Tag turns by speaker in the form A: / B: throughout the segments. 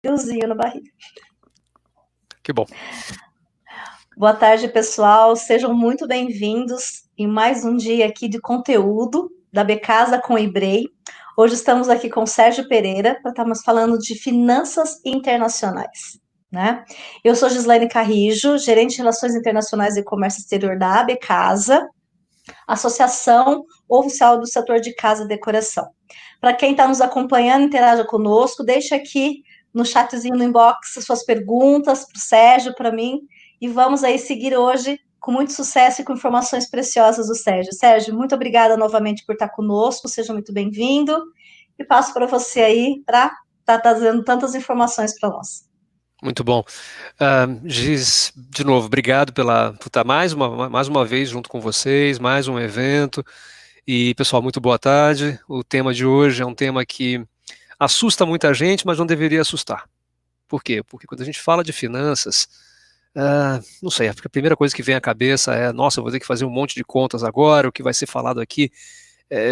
A: friozinho na barriga.
B: Que bom.
A: Boa tarde, pessoal. Sejam muito bem-vindos em mais um dia aqui de conteúdo da Becasa com Ibrei. Hoje estamos aqui com o Sérgio Pereira para estarmos falando de finanças internacionais, né? Eu sou Gislaine Carrijo, gerente de Relações Internacionais e Comércio Exterior da Becasa, Associação Oficial do Setor de Casa e Decoração. Para quem está nos acompanhando, interaja conosco, deixa aqui no chatzinho, no inbox, suas perguntas para o Sérgio, para mim, e vamos aí seguir hoje com muito sucesso e com informações preciosas do Sérgio. Sérgio, muito obrigada novamente por estar conosco, seja muito bem-vindo, e passo para você aí para estar trazendo tantas informações para nós.
B: Muito bom. Giz, de novo, obrigado por estar mais uma vez junto com vocês, mais um evento. E, pessoal, muito boa tarde. O tema de hoje é um tema que assusta muita gente, mas não deveria assustar. Por quê? Porque quando a gente fala de finanças, não sei, a primeira coisa que vem à cabeça é, nossa, eu vou ter que fazer um monte de contas agora, o que vai ser falado aqui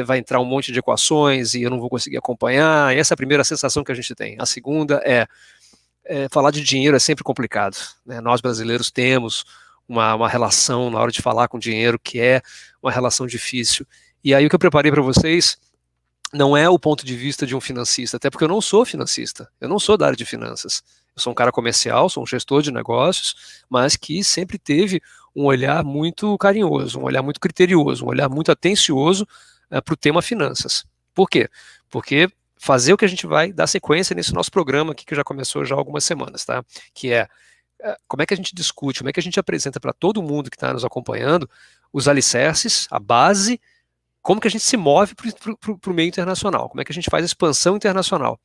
B: vai entrar um monte de equações e eu não vou conseguir acompanhar. Essa é a primeira sensação que a gente tem. A segunda falar de dinheiro é sempre complicado, né? Nós brasileiros temos uma relação na hora de falar com dinheiro que é uma relação difícil. E aí o que eu preparei para vocês não é o ponto de vista de um financista, até porque eu não sou financista, eu não sou da área de finanças. Eu sou um cara comercial, sou um gestor de negócios, mas que sempre teve um olhar muito carinhoso, um olhar muito criterioso, um olhar muito atencioso para o tema finanças. Por quê? Porque fazer o que a gente vai dar sequência nesse nosso programa aqui, que já começou já há algumas semanas, tá? Que é como é que a gente discute, como é que a gente apresenta para todo mundo que está nos acompanhando os alicerces, a base, como que a gente se move para o meio internacional, como é que a gente faz a expansão internacional.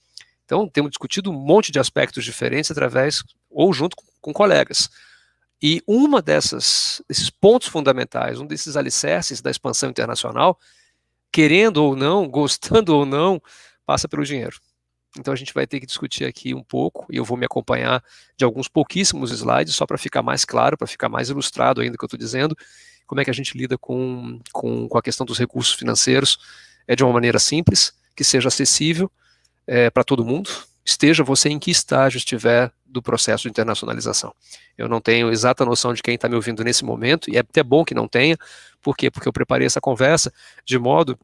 B: Então, temos discutido um monte de aspectos diferentes através, ou junto com colegas. E uma desses pontos fundamentais, um desses alicerces da expansão internacional, querendo ou não, gostando ou não, passa pelo dinheiro. Então a gente vai ter que discutir aqui um pouco, e eu vou me acompanhar de alguns pouquíssimos slides, só para ficar mais claro, para ficar mais ilustrado ainda o que eu estou dizendo, como é que a gente lida com a questão dos recursos financeiros de uma maneira simples, que seja acessível para todo mundo, esteja você em que estágio estiver do processo de internacionalização. Eu não tenho exata noção de quem está me ouvindo nesse momento, e é até bom que não tenha. Por quê? Porque eu preparei essa conversa de modo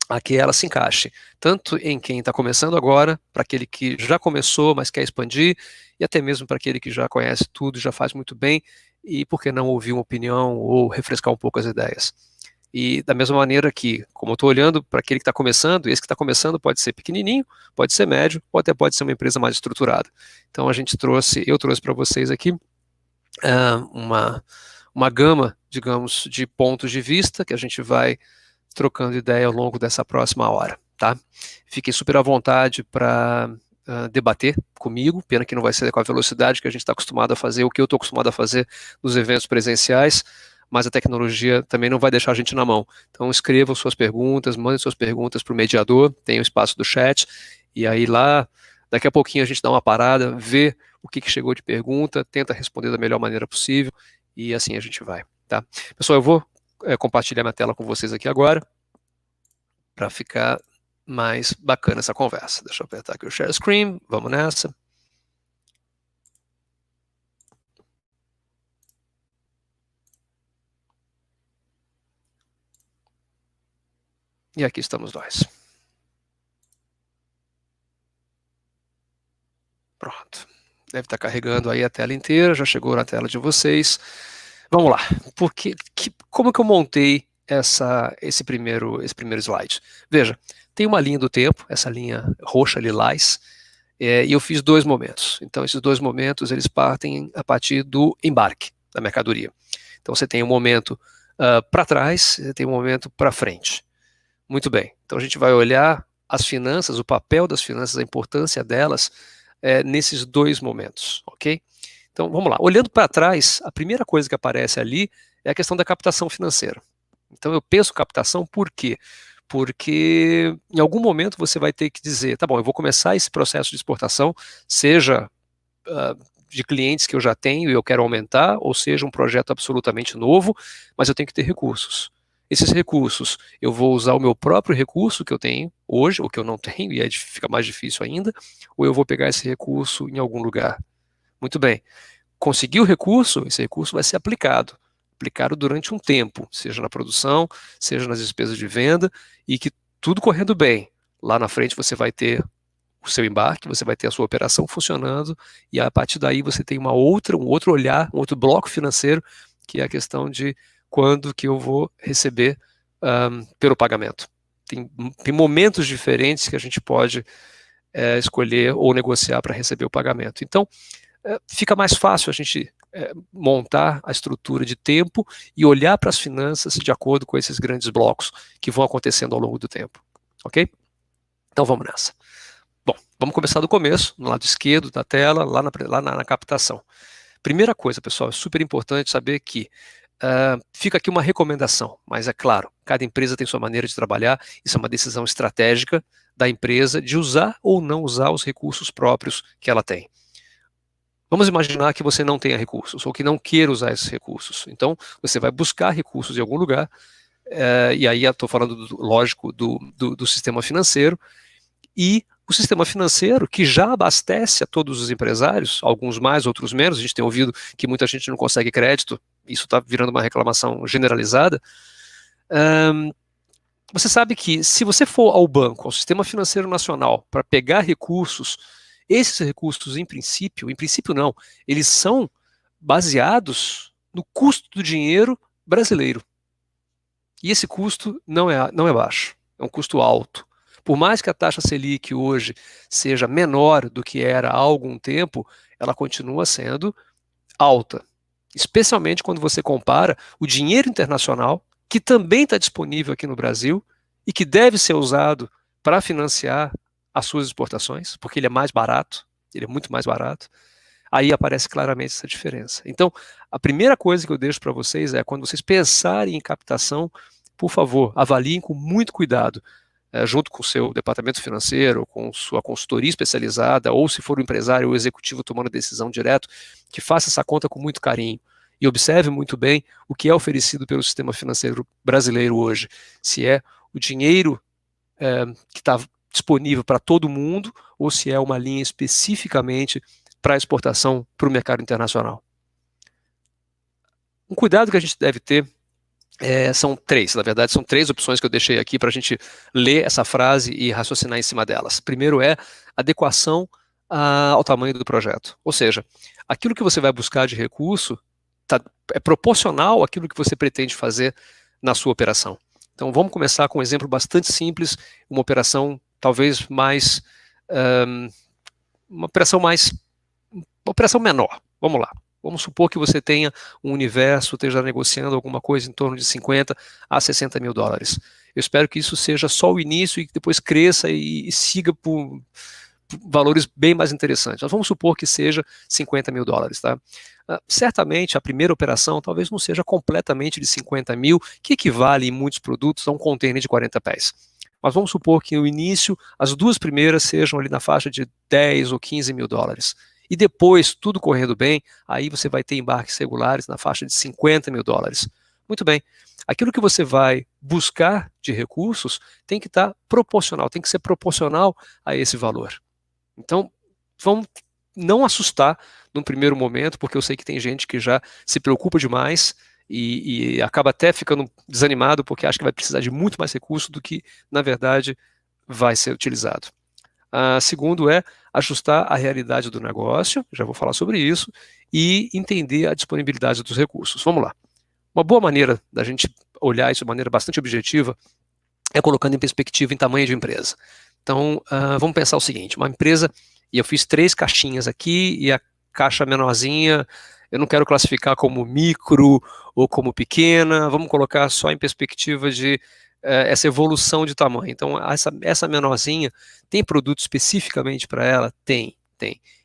B: a que ela se encaixe, tanto em quem está começando agora, para aquele que já começou, mas quer expandir, e até mesmo para aquele que já conhece tudo, já faz muito bem, e por que não ouvir uma opinião ou refrescar um pouco as ideias. E da mesma maneira que, como eu estou olhando para aquele que está começando, esse que está começando pode ser pequenininho, pode ser médio, ou até pode ser uma empresa mais estruturada. Então eu trouxe para vocês aqui uma gama, digamos, de pontos de vista que a gente vai trocando ideia ao longo dessa próxima hora, tá? Fiquem super à vontade para debater comigo, pena que não vai ser com a velocidade que a gente está acostumado a fazer, o que eu estou acostumado a fazer nos eventos presenciais, mas a tecnologia também não vai deixar a gente na mão. Então escrevam suas perguntas, mandem suas perguntas para o mediador, tem o espaço do chat, e aí lá, daqui a pouquinho a gente dá uma parada, vê o que chegou de pergunta, tenta responder da melhor maneira possível, e assim a gente vai, tá? Pessoal, eu vou compartilhar minha tela com vocês aqui agora, para ficar mais bacana essa conversa. Deixa eu apertar aqui o share screen, vamos nessa. E aqui estamos nós. Pronto. Deve estar carregando aí a tela inteira, já chegou na tela de vocês. Vamos lá. Como que eu montei esse primeiro slide? Veja, tem uma linha do tempo, essa linha roxa lilás, e eu fiz dois momentos. Então, esses dois momentos, eles partem a partir do embarque da mercadoria. Então, você tem um momento para trás, você tem um momento para frente. Muito bem. Então, a gente vai olhar as finanças, o papel das finanças, a importância delas nesses dois momentos, ok? Então, vamos lá. Olhando para trás, a primeira coisa que aparece ali é a questão da captação financeira. Então, eu penso captação por quê? Porque em algum momento você vai ter que dizer, tá bom, eu vou começar esse processo de exportação, seja de clientes que eu já tenho e eu quero aumentar, ou seja um projeto absolutamente novo, mas eu tenho que ter recursos. esses recursos, eu vou usar o meu próprio recurso que eu tenho hoje, ou que eu não tenho, e aí fica mais difícil ainda, ou eu vou pegar esse recurso em algum lugar. Muito bem. Conseguir o recurso, esse recurso vai ser aplicado durante um tempo, seja na produção, seja nas despesas de venda, e que tudo correndo bem. Lá na frente você vai ter o seu embarque, você vai ter a sua operação funcionando, e a partir daí você tem um outro olhar, um outro bloco financeiro, que é a questão de quando que eu vou receber pelo pagamento. Tem momentos diferentes que a gente pode escolher ou negociar para receber o pagamento. Então, fica mais fácil a gente montar a estrutura de tempo e olhar para as finanças de acordo com esses grandes blocos que vão acontecendo ao longo do tempo. Ok? Então vamos nessa. Bom, vamos começar do começo, no lado esquerdo da tela, lá na captação. Primeira coisa, pessoal, é super importante saber que fica aqui uma recomendação, mas é claro, cada empresa tem sua maneira de trabalhar, isso é uma decisão estratégica da empresa de usar ou não usar os recursos próprios que ela tem. Vamos imaginar que você não tenha recursos, ou que não queira usar esses recursos. Então, você vai buscar recursos em algum lugar, e aí eu estou falando, lógico, do sistema financeiro, e o sistema financeiro, que já abastece a todos os empresários, alguns mais, outros menos, a gente tem ouvido que muita gente não consegue crédito, isso está virando uma reclamação generalizada. Você sabe que se você for ao banco, ao Sistema Financeiro Nacional, para pegar recursos, esses recursos, em princípio não, eles são baseados no custo do dinheiro brasileiro. E esse custo não é baixo, é um custo alto. Por mais que a taxa Selic hoje seja menor do que era há algum tempo, ela continua sendo alta. Especialmente quando você compara o dinheiro internacional, que também está disponível aqui no Brasil e que deve ser usado para financiar as suas exportações, porque ele é mais barato, ele é muito mais barato. Aí aparece claramente essa diferença. Então, a primeira coisa que eu deixo para vocês é, quando vocês pensarem em captação, por favor, avaliem com muito cuidado, junto com o seu departamento financeiro, com sua consultoria especializada, ou se for o empresário ou o executivo tomando decisão direto, que faça essa conta com muito carinho e observe muito bem o que é oferecido pelo sistema financeiro brasileiro hoje. Se é o dinheiro que está disponível para todo mundo, ou se é uma linha especificamente para exportação para o mercado internacional. Um cuidado que a gente deve ter são três opções que eu deixei aqui para a gente ler essa frase e raciocinar em cima delas. Primeiro é adequação ao tamanho do projeto, ou seja, aquilo que você vai buscar de recurso é proporcional àquilo que você pretende fazer na sua operação. Então vamos começar com um exemplo bastante simples, uma operação talvez mais, uma operação menor. Vamos lá. Vamos supor que você tenha um universo, esteja negociando alguma coisa em torno de 50 a 60 mil dólares. Eu espero que isso seja só o início e que depois cresça e siga por valores bem mais interessantes. Nós vamos supor que seja 50 mil dólares, tá? Certamente a primeira operação talvez não seja completamente de 50 mil, que equivale em muitos produtos a um container de 40 pés. Mas vamos supor que no início as duas primeiras sejam ali na faixa de 10 ou 15 mil dólares. E depois, tudo correndo bem, aí você vai ter embarques regulares na faixa de 50 mil dólares. Muito bem. Aquilo que você vai buscar de recursos tem que estar proporcional, tem que ser proporcional a esse valor. Então, vamos não assustar num primeiro momento, porque eu sei que tem gente que já se preocupa demais e acaba até ficando desanimado porque acha que vai precisar de muito mais recurso do que, na verdade, vai ser utilizado. Segundo é ajustar a realidade do negócio, já vou falar sobre isso, e entender a disponibilidade dos recursos. Vamos lá. Uma boa maneira da gente olhar isso de maneira bastante objetiva é colocando em perspectiva em tamanho de empresa. Então, vamos pensar o seguinte, uma empresa, e eu fiz 3 caixinhas aqui, e a caixa menorzinha, eu não quero classificar como micro ou como pequena, vamos colocar só em perspectiva de essa evolução de tamanho. Então, essa menorzinha, tem produto especificamente para ela? Tem.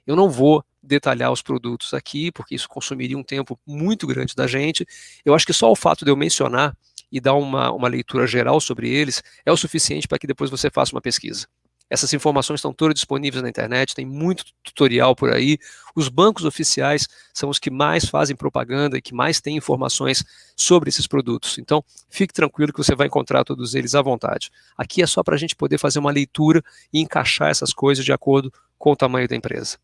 B: Eu não vou detalhar os produtos aqui, porque isso consumiria um tempo muito grande da gente. Eu acho que só o fato de eu mencionar e dar uma leitura geral sobre eles é o suficiente para que depois você faça uma pesquisa. Essas informações estão todas disponíveis na internet, tem muito tutorial por aí. Os bancos oficiais são os que mais fazem propaganda e que mais têm informações sobre esses produtos. Então, fique tranquilo que você vai encontrar todos eles à vontade. Aqui é só para a gente poder fazer uma leitura e encaixar essas coisas de acordo com o tamanho da empresa.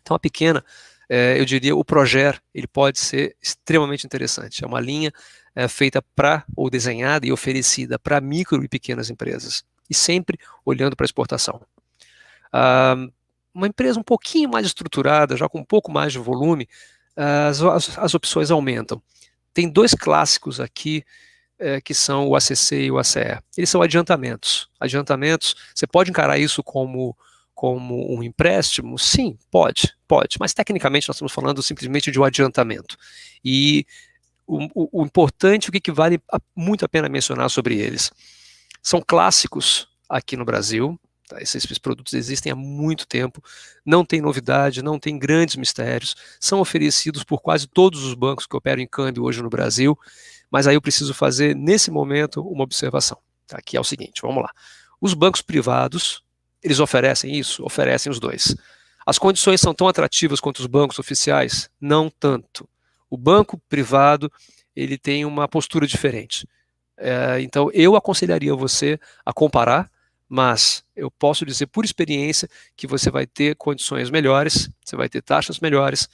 B: Então, a pequena, eu diria, o Proger, ele pode ser extremamente interessante. É uma linha feita para, ou desenhada e oferecida para micro e pequenas empresas. E sempre olhando para a exportação. Uma empresa um pouquinho mais estruturada, já com um pouco mais de volume, as opções aumentam. Tem dois clássicos aqui, que são o ACC e o ACE. Eles são adiantamentos. Adiantamentos, você pode encarar isso como um empréstimo? Sim, pode, mas tecnicamente nós estamos falando simplesmente de um adiantamento. E o importante, o que vale muito a pena mencionar sobre eles, são clássicos aqui no Brasil. Tá? Esses produtos existem há muito tempo, não tem novidade, não tem grandes mistérios, são oferecidos por quase todos os bancos que operam em câmbio hoje no Brasil, mas aí eu preciso fazer, nesse momento, uma observação. Tá? Que é o seguinte, vamos lá. Os bancos privados, eles oferecem isso? Oferecem os dois. As condições são tão atrativas quanto os bancos oficiais? Não tanto. O banco privado, ele tem uma postura diferente. Então, eu aconselharia você a comparar, mas eu posso dizer por experiência que você vai ter condições melhores, você vai ter taxas melhores,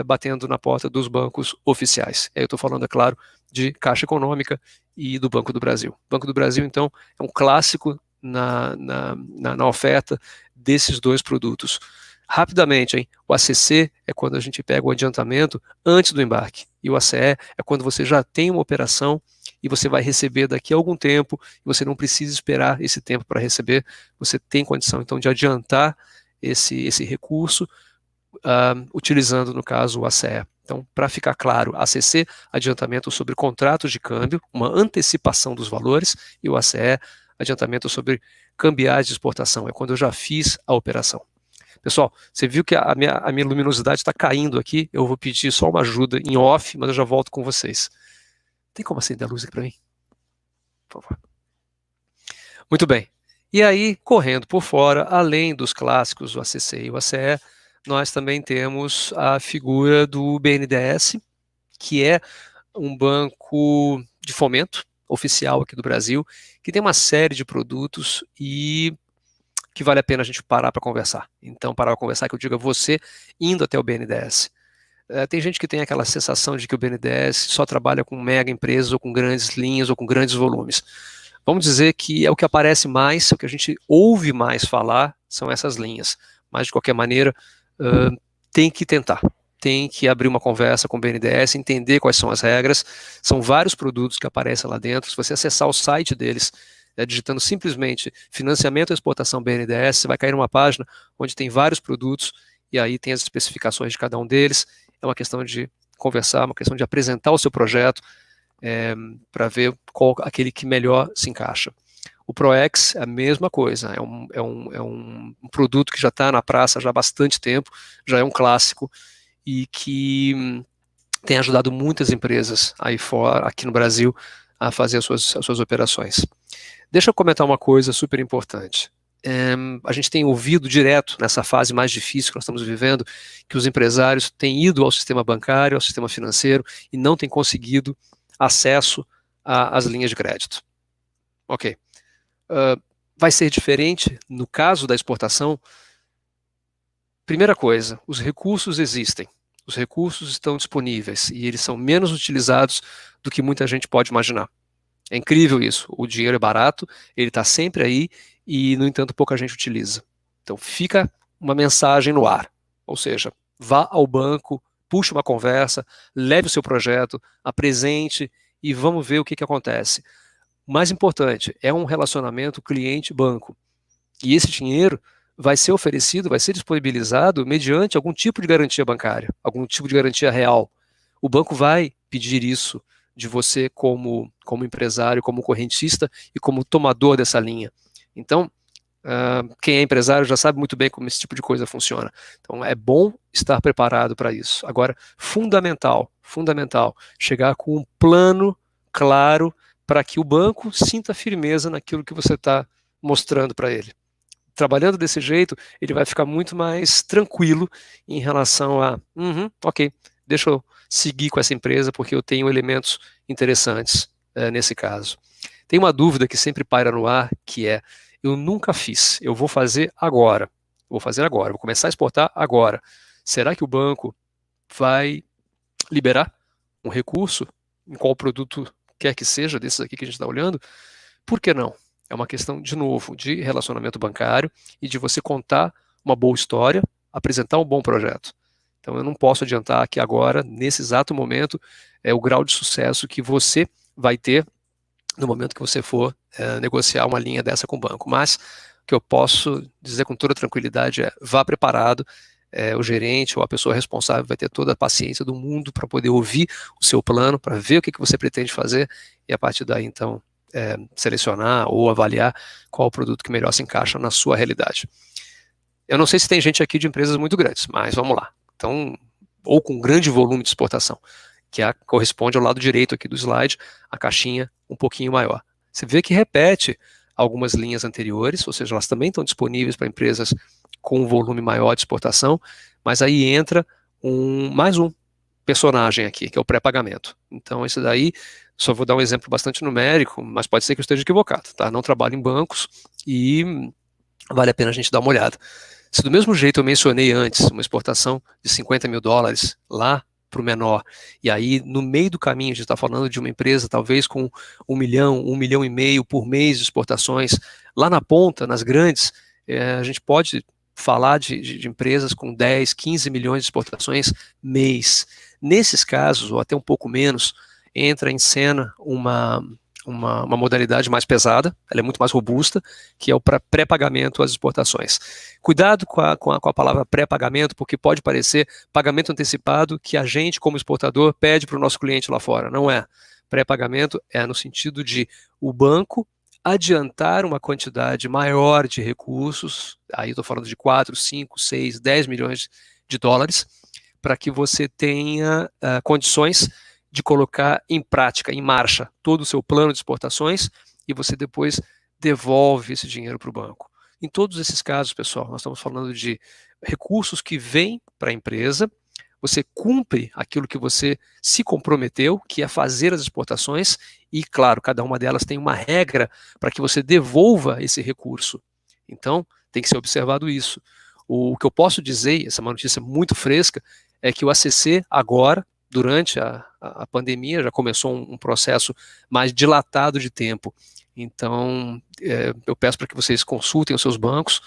B: batendo na porta dos bancos oficiais. Eu estou falando, é claro, de Caixa Econômica e do Banco do Brasil. O Banco do Brasil, então, é um clássico na oferta desses dois produtos. Rapidamente, hein? O ACC é quando a gente pega o adiantamento antes do embarque, e o ACE é quando você já tem uma operação e você vai receber daqui a algum tempo, e você não precisa esperar esse tempo para receber, você tem condição, então, de adiantar esse recurso, utilizando, no caso, o ACE. Então, para ficar claro, ACC, adiantamento sobre contratos de câmbio, uma antecipação dos valores, e o ACE, adiantamento sobre cambiais de exportação, é quando eu já fiz a operação. Pessoal, você viu que a minha luminosidade está caindo aqui, eu vou pedir só uma ajuda em off, mas eu já volto com vocês. Tem como acender a luz aqui para mim? Por favor. Muito bem. E aí, correndo por fora, além dos clássicos, o ACC e o ACE, nós também temos a figura do BNDES, que é um banco de fomento oficial aqui do Brasil, que tem uma série de produtos e que vale a pena a gente parar para conversar. Então, parar para conversar, que eu diga você indo até o BNDES. Tem gente que tem aquela sensação de que o BNDES só trabalha com mega empresas, ou com grandes linhas, ou com grandes volumes. Vamos dizer que é o que aparece mais, o que a gente ouve mais falar, são essas linhas. Mas, de qualquer maneira, tem que tentar. Tem que abrir uma conversa com o BNDES, entender quais são as regras. São vários produtos que aparecem lá dentro. Se você acessar o site deles, digitando simplesmente financiamento e exportação BNDES, você vai cair numa página onde tem vários produtos e aí tem as especificações de cada um deles. É uma questão de conversar, uma questão de apresentar o seu projeto para ver qual aquele que melhor se encaixa. O ProEx é a mesma coisa, é um produto que já está na praça já há bastante tempo, já é um clássico e que tem ajudado muitas empresas aí fora, aqui no Brasil, a fazer as suas operações. Deixa eu comentar uma coisa super importante. A gente tem ouvido direto nessa fase mais difícil que nós estamos vivendo, que os empresários têm ido ao sistema bancário, ao sistema financeiro, e não têm conseguido acesso às linhas de crédito. Ok. Vai ser diferente no caso da exportação? Primeira coisa, os recursos existem. Os recursos estão disponíveis e eles são menos utilizados do que muita gente pode imaginar. É incrível isso. O dinheiro é barato, ele está sempre aí e, no entanto, pouca gente utiliza. Então, fica uma mensagem no ar. Ou seja, vá ao banco, puxe uma conversa, leve o seu projeto, apresente e vamos ver o que acontece. O mais importante é um relacionamento cliente-banco. E esse dinheiro vai ser oferecido, vai ser disponibilizado mediante algum tipo de garantia bancária, algum tipo de garantia real. O banco vai pedir isso de você como empresário, como correntista e como tomador dessa linha. Então, quem é empresário já sabe muito bem como esse tipo de coisa funciona. Então, é bom estar preparado para isso. Agora, fundamental, chegar com um plano claro para que o banco sinta firmeza naquilo que você está mostrando para ele. trabalhando desse jeito, ele vai ficar muito mais tranquilo em relação a, ok, deixa eu seguir com essa empresa porque eu tenho elementos interessantes nesse caso. Tem uma dúvida que sempre paira no ar, que é, eu nunca fiz, eu vou fazer agora, vou começar a exportar agora. Será que o banco vai liberar um recurso em qual produto quer que seja, desses aqui que a gente está olhando? Por que não? É uma questão, de novo, de relacionamento bancário e de você contar uma boa história, apresentar um bom projeto. Então eu não posso adiantar aqui agora, nesse exato momento, o grau de sucesso que você vai ter no momento que você for negociar uma linha dessa com o banco. Mas o que eu posso dizer com toda tranquilidade é, vá preparado, o gerente ou a pessoa responsável vai ter toda a paciência do mundo para poder ouvir o seu plano, para ver o que você pretende fazer e a partir daí, então, selecionar ou avaliar qual o produto que melhor se encaixa na sua realidade. Eu não sei se tem gente aqui de empresas muito grandes, mas vamos lá. Então, ou com grande volume de exportação, que corresponde ao lado direito aqui do slide, a caixinha um pouquinho maior. Você vê que repete algumas linhas anteriores, ou seja, elas também estão disponíveis para empresas com um volume maior de exportação, mas aí entra mais um personagem aqui, que é o pré-pagamento. Então, esse daí, só vou dar um exemplo bastante numérico, mas pode ser que eu esteja equivocado, tá? Não trabalho em bancos e vale a pena a gente dar uma olhada. Se do mesmo jeito eu mencionei antes, uma exportação de $50 mil lá para o menor, e aí no meio do caminho a gente está falando de uma empresa talvez com 1 milhão, 1,5 milhão por mês de exportações, lá na ponta, nas grandes, a gente pode falar de empresas com 10, 15 milhões de exportações mês. Nesses casos, ou até um pouco menos, entra em cena uma modalidade mais pesada, ela é muito mais robusta, que é o pré-pagamento às exportações. Cuidado com a palavra pré-pagamento, porque pode parecer pagamento antecipado que a gente, como exportador, pede para o nosso cliente lá fora. Não é. Pré-pagamento é no sentido de o banco adiantar uma quantidade maior de recursos, aí estou falando de 4, 5, 6, 10 milhões de dólares, para que você tenha condições de colocar em prática, em marcha, todo o seu plano de exportações e você depois devolve esse dinheiro para o banco. Em todos esses casos, pessoal, nós estamos falando de recursos que vêm para a empresa, você cumpre aquilo que você se comprometeu, que é fazer as exportações, e, claro, cada uma delas tem uma regra para que você devolva esse recurso. Então, tem que ser observado isso. O que eu posso dizer, essa é uma notícia muito fresca, é que o ACC agora, durante a pandemia, já começou um processo mais dilatado de tempo. Então, eu peço para que vocês consultem os seus bancos,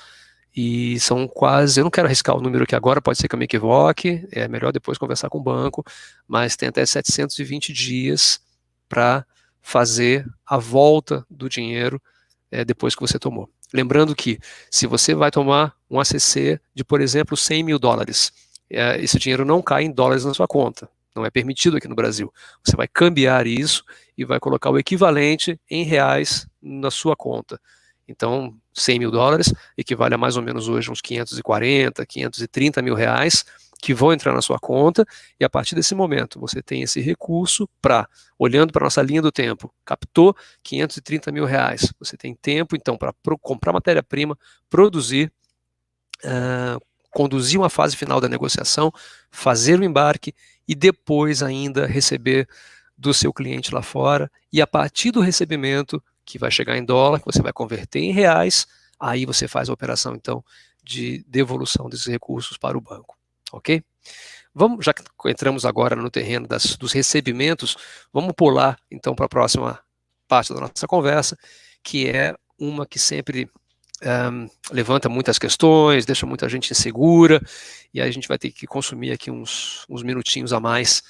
B: e são quase, eu não quero arriscar o número aqui agora, pode ser que eu me equivoque, é melhor depois conversar com o banco, mas tem até 720 dias para fazer a volta do dinheiro depois que você tomou. Lembrando que, se você vai tomar um ACC de, por exemplo, $100 mil, esse dinheiro não cai em dólares na sua conta. Não é permitido aqui no Brasil. Você vai cambiar isso e vai colocar o equivalente em reais na sua conta. Então, $100 mil equivale a mais ou menos hoje uns 540, 530 mil reais que vão entrar na sua conta, e a partir desse momento você tem esse recurso para, olhando para a nossa linha do tempo, captou 530 mil reais. Você tem tempo, então, para comprar matéria-prima, produzir, conduzir uma fase final da negociação, fazer o embarque e depois ainda receber do seu cliente lá fora, e a partir do recebimento, que vai chegar em dólar, que você vai converter em reais, aí você faz a operação, então, de devolução desses recursos para o banco, ok? Vamos, já que entramos agora no terreno dos recebimentos, vamos pular, então, para a próxima parte da nossa conversa, que é uma que sempre levanta muitas questões, deixa muita gente insegura, e aí a gente vai ter que consumir aqui uns minutinhos a mais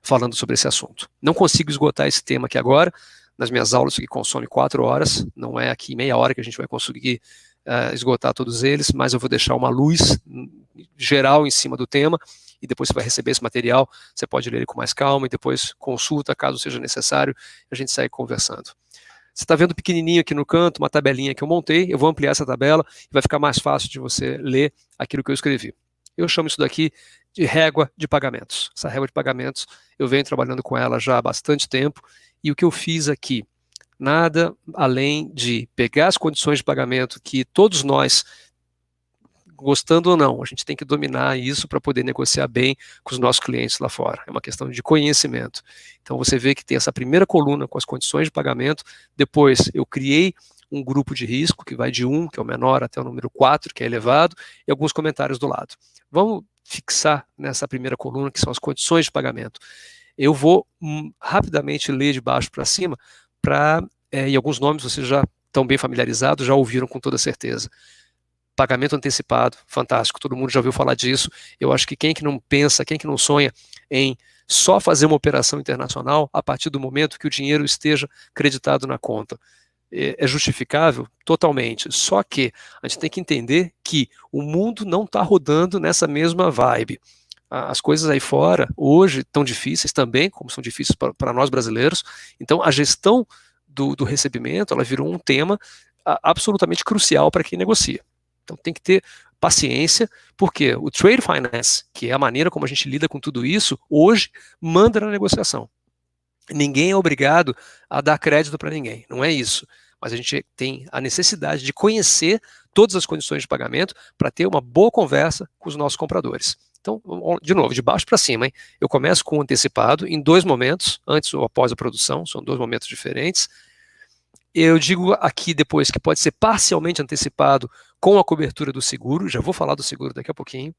B: falando sobre esse assunto. Não consigo esgotar esse tema aqui agora, nas minhas aulas isso aqui consome 4 horas, não é aqui meia hora que a gente vai conseguir esgotar todos eles, mas eu vou deixar uma luz geral em cima do tema, e depois você vai receber esse material, você pode ler ele com mais calma, e depois consulta, caso seja necessário, a gente segue conversando. Você está vendo pequenininho aqui no canto, uma tabelinha que eu montei, eu vou ampliar essa tabela, e vai ficar mais fácil de você ler aquilo que eu escrevi. Eu chamo isso daqui de régua de pagamentos. Essa régua de pagamentos, eu venho trabalhando com ela já há bastante tempo, e o que eu fiz aqui, nada além de pegar as condições de pagamento que todos nós gostando ou não, a gente tem que dominar isso para poder negociar bem com os nossos clientes lá fora. É uma questão de conhecimento. Então você vê que tem essa primeira coluna com as condições de pagamento, depois eu criei um grupo de risco que vai de 1, que é o menor, até o número 4, que é elevado, e alguns comentários do lado. Vamos fixar nessa primeira coluna, que são as condições de pagamento. Eu vou rapidamente ler de baixo para cima, e alguns nomes vocês já estão bem familiarizados, já ouviram com toda certeza. Pagamento antecipado, fantástico, todo mundo já ouviu falar disso. Eu acho que quem que não pensa, quem que não sonha em só fazer uma operação internacional a partir do momento que o dinheiro esteja creditado na conta? É justificável? Totalmente. Só que a gente tem que entender que o mundo não está rodando nessa mesma vibe. As coisas aí fora, hoje, estão difíceis também, como são difíceis para nós brasileiros. Então, a gestão do recebimento, ela virou um tema absolutamente crucial para quem negocia. Então, tem que ter paciência, porque o trade finance, que é a maneira como a gente lida com tudo isso, hoje manda na negociação. Ninguém é obrigado a dar crédito para ninguém, não é isso. Mas a gente tem a necessidade de conhecer todas as condições de pagamento para ter uma boa conversa com os nossos compradores. Então, de novo, de baixo para cima, hein? Eu começo com o antecipado em 2 momentos, antes ou após a produção, são 2 momentos diferentes. Eu digo aqui depois que pode ser parcialmente antecipado com a cobertura do seguro, já vou falar do seguro daqui a pouquinho.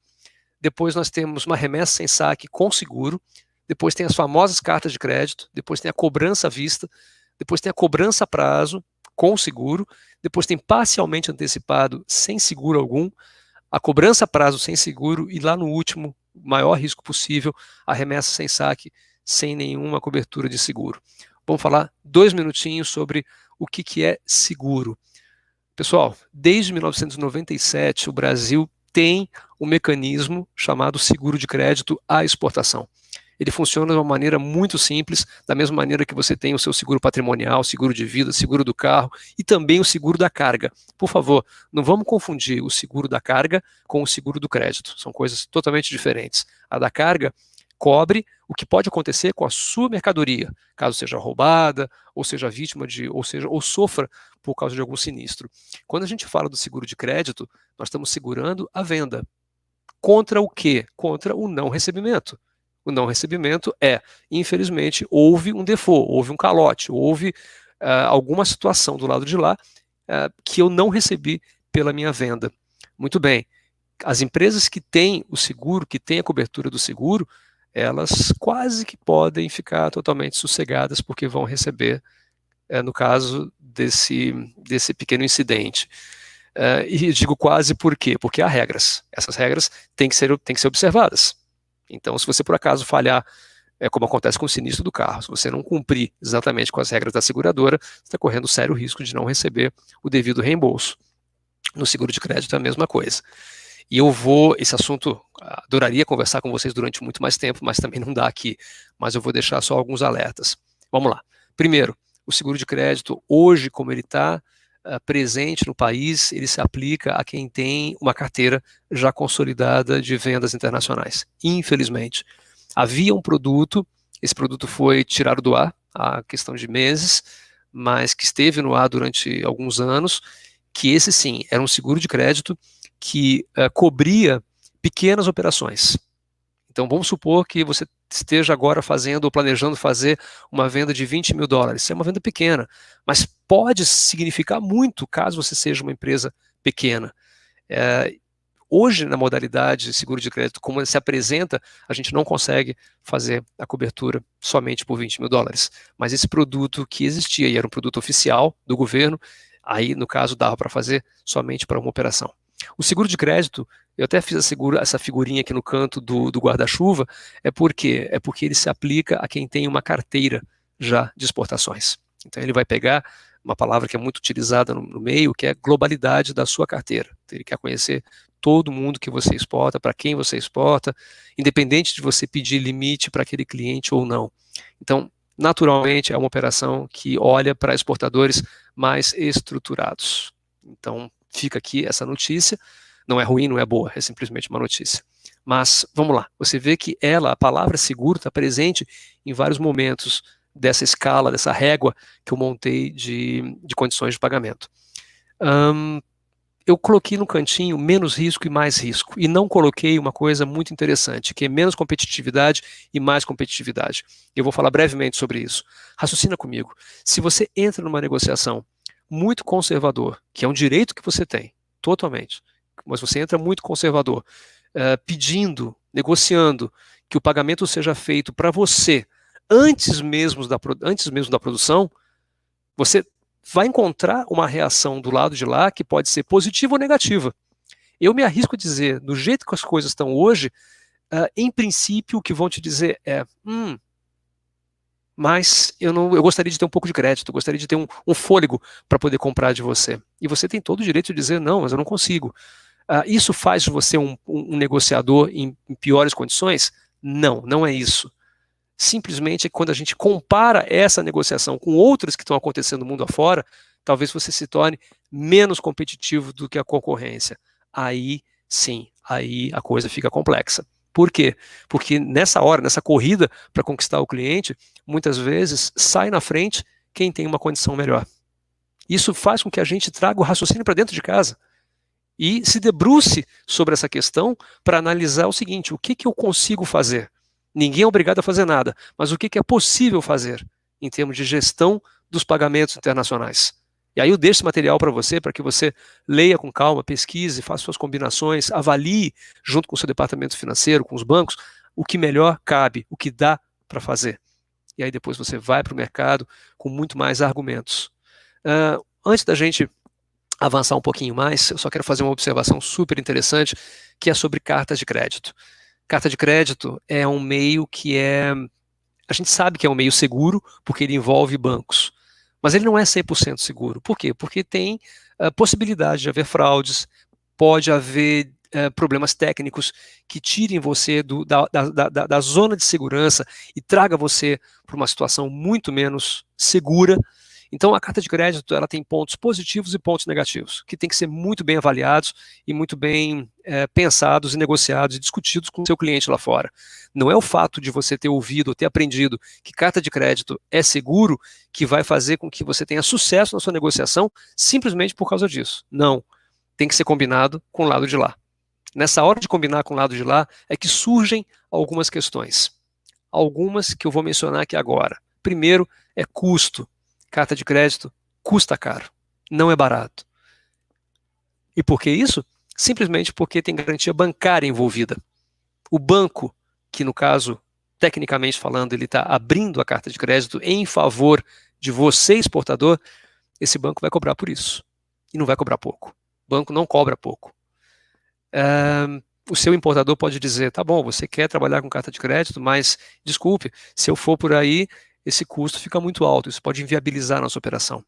B: Depois nós temos uma remessa sem saque com seguro. Depois tem as famosas cartas de crédito, depois tem a cobrança à vista, depois tem a cobrança a prazo com seguro, depois tem parcialmente antecipado sem seguro algum, a cobrança a prazo sem seguro e lá no último, maior risco possível, a remessa sem saque sem nenhuma cobertura de seguro. Vamos falar 2 minutinhos sobre o que é seguro. Pessoal, desde 1997 o Brasil tem um mecanismo chamado seguro de crédito à exportação. Ele funciona de uma maneira muito simples, da mesma maneira que você tem o seu seguro patrimonial, seguro de vida, seguro do carro e também o seguro da carga. Por favor, não vamos confundir o seguro da carga com o seguro do crédito. São coisas totalmente diferentes. A da carga cobre o que pode acontecer com a sua mercadoria, caso seja roubada, ou seja vítima ou sofra por causa de algum sinistro. Quando a gente fala do seguro de crédito, nós estamos segurando a venda. Contra o quê? Contra o não recebimento. O não recebimento infelizmente, houve um default, houve um calote, houve alguma situação do lado de lá que eu não recebi pela minha venda. Muito bem, as empresas que têm o seguro, que têm a cobertura do seguro, elas quase que podem ficar totalmente sossegadas porque vão receber, no caso desse pequeno incidente. E digo quase por quê? Porque há regras. Essas regras têm que ser observadas. Então, se você por acaso falhar, como acontece com o sinistro do carro, se você não cumprir exatamente com as regras da seguradora, você está correndo sério risco de não receber o devido reembolso. No seguro de crédito é a mesma coisa. E esse assunto, adoraria conversar com vocês durante muito mais tempo, mas também não dá aqui. Mas eu vou deixar só alguns alertas. Vamos lá. Primeiro, o seguro de crédito, hoje, como ele está presente no país, ele se aplica a quem tem uma carteira já consolidada de vendas internacionais. Infelizmente, havia um produto, esse produto foi tirado do ar há questão de meses, mas que esteve no ar durante alguns anos, que esse sim, era um seguro de crédito que cobria pequenas operações. Então vamos supor que você esteja agora fazendo ou planejando fazer uma venda de $20 mil. Isso é uma venda pequena, mas pode significar muito caso você seja uma empresa pequena. Hoje, na modalidade seguro de crédito, como se apresenta, a gente não consegue fazer a cobertura somente por $20 mil. Mas esse produto que existia e era um produto oficial do governo, aí no caso dava para fazer somente para uma operação. O seguro de crédito, eu até fiz essa figurinha aqui no canto do guarda-chuva, porque ele se aplica a quem tem uma carteira já de exportações. Então ele vai pegar uma palavra que é muito utilizada no meio, que é globalidade da sua carteira. Então, ele quer conhecer todo mundo que você exporta, para quem você exporta, independente de você pedir limite para aquele cliente ou não. Então, naturalmente, é uma operação que olha para exportadores mais estruturados. Então, fica aqui essa notícia, não é ruim, não é boa, é simplesmente uma notícia. Mas, vamos lá, você vê que a palavra seguro está presente em vários momentos dessa escala, dessa régua que eu montei de condições de pagamento. eu coloquei no cantinho menos risco e mais risco, e não coloquei uma coisa muito interessante, que é menos competitividade e mais competitividade. Eu vou falar brevemente sobre isso. Raciocina comigo. Se você entra numa negociação muito conservador, que é um direito que você tem, totalmente, mas você entra muito conservador, pedindo, negociando que o pagamento seja feito para você antes mesmo da produção, você vai encontrar uma reação do lado de lá que pode ser positiva ou negativa. Eu me arrisco a dizer, do jeito que as coisas estão hoje, em princípio, o que vão te dizer é, mas eu gostaria de ter um pouco de crédito, eu gostaria de ter um fôlego para poder comprar de você. E você tem todo o direito de dizer, não, mas eu não consigo. Isso faz de você um negociador em piores condições? Não, não é isso. Simplesmente é que quando a gente compara essa negociação com outras que estão acontecendo no mundo afora, talvez você se torne menos competitivo do que a concorrência. Aí sim, aí a coisa fica complexa. Por quê? Porque nessa hora, nessa corrida para conquistar o cliente, muitas vezes sai na frente quem tem uma condição melhor. Isso faz com que a gente traga o raciocínio para dentro de casa e se debruce sobre essa questão para analisar o seguinte: o que eu consigo fazer? Ninguém é obrigado a fazer nada, mas o que é possível fazer em termos de gestão dos pagamentos internacionais? E aí eu deixo esse material para você, para que você leia com calma, pesquise, faça suas combinações, avalie junto com o seu departamento financeiro, com os bancos, o que melhor cabe, o que dá para fazer. E aí depois você vai para o mercado com muito mais argumentos. Antes da gente avançar um pouquinho mais, eu só quero fazer uma observação super interessante, que é sobre cartas de crédito. Carta de crédito é um meio a gente sabe que é um meio seguro, porque ele envolve bancos, mas ele não é 100% seguro. Por quê? Porque tem possibilidade de haver fraudes, pode haver problemas técnicos que tirem você da zona de segurança e traga você para uma situação muito menos segura. Então, a carta de crédito ela tem pontos positivos e pontos negativos, que tem que ser muito bem avaliados e muito bem pensados e negociados e discutidos com o seu cliente lá fora. Não é o fato de você ter ouvido ou ter aprendido que carta de crédito é seguro que vai fazer com que você tenha sucesso na sua negociação simplesmente por causa disso. Não. Tem que ser combinado com o lado de lá. Nessa hora de combinar com o lado de lá é que surgem algumas questões. Algumas que eu vou mencionar aqui agora. Primeiro é custo. Carta de crédito custa caro, não é barato. E por que isso? Simplesmente porque tem garantia bancária envolvida. O banco, que no caso, tecnicamente falando, ele está abrindo a carta de crédito em favor de você, exportador, esse banco vai cobrar por isso. E não vai cobrar pouco. O banco não cobra pouco. O seu importador pode dizer, tá bom, você quer trabalhar com carta de crédito, mas, desculpe, se eu for por aí, esse custo fica muito alto, isso pode inviabilizar a nossa operação.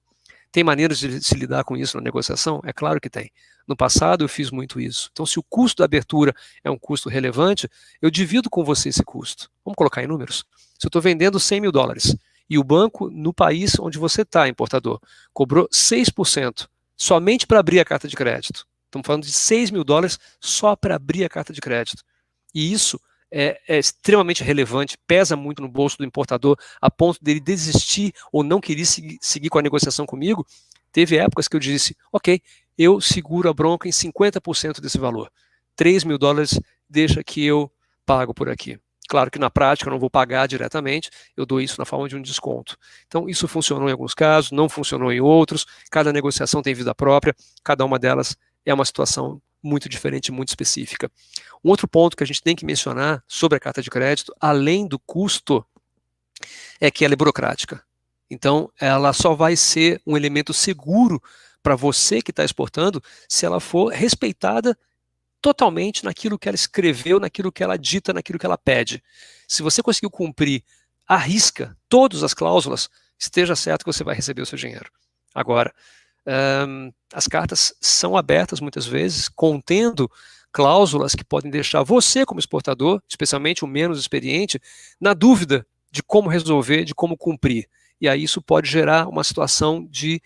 B: Tem maneiras de se lidar com isso na negociação? É claro que tem. No passado eu fiz muito isso. Então, se o custo da abertura é um custo relevante, eu divido com você esse custo. Vamos colocar em números. Se eu estou vendendo $100.000 e o banco, no país onde você está, importador, cobrou 6% somente para abrir a carta de crédito. Estamos falando de $6.000 só para abrir a carta de crédito. E isso é extremamente relevante, pesa muito no bolso do importador, a ponto dele desistir ou não querer seguir com a negociação comigo. Teve épocas que eu disse, ok, eu seguro a bronca em 50% desse valor. $3.000 deixa que eu pago por aqui. Claro que na prática eu não vou pagar diretamente, eu dou isso na forma de um desconto. Então isso funcionou em alguns casos, não funcionou em outros, cada negociação tem vida própria, cada uma delas é uma situação muito diferente, muito específica. Um outro ponto que a gente tem que mencionar sobre a carta de crédito, além do custo, é que ela é burocrática. Então, ela só vai ser um elemento seguro para você que está exportando se ela for respeitada totalmente naquilo que ela escreveu, naquilo que ela dita, naquilo que ela pede. Se você conseguiu cumprir à risca todas as cláusulas, esteja certo que você vai receber o seu dinheiro. Agora, as cartas são abertas muitas vezes, contendo cláusulas que podem deixar você como exportador, especialmente o menos experiente, na dúvida de como resolver, de como cumprir. E aí isso pode gerar uma situação de,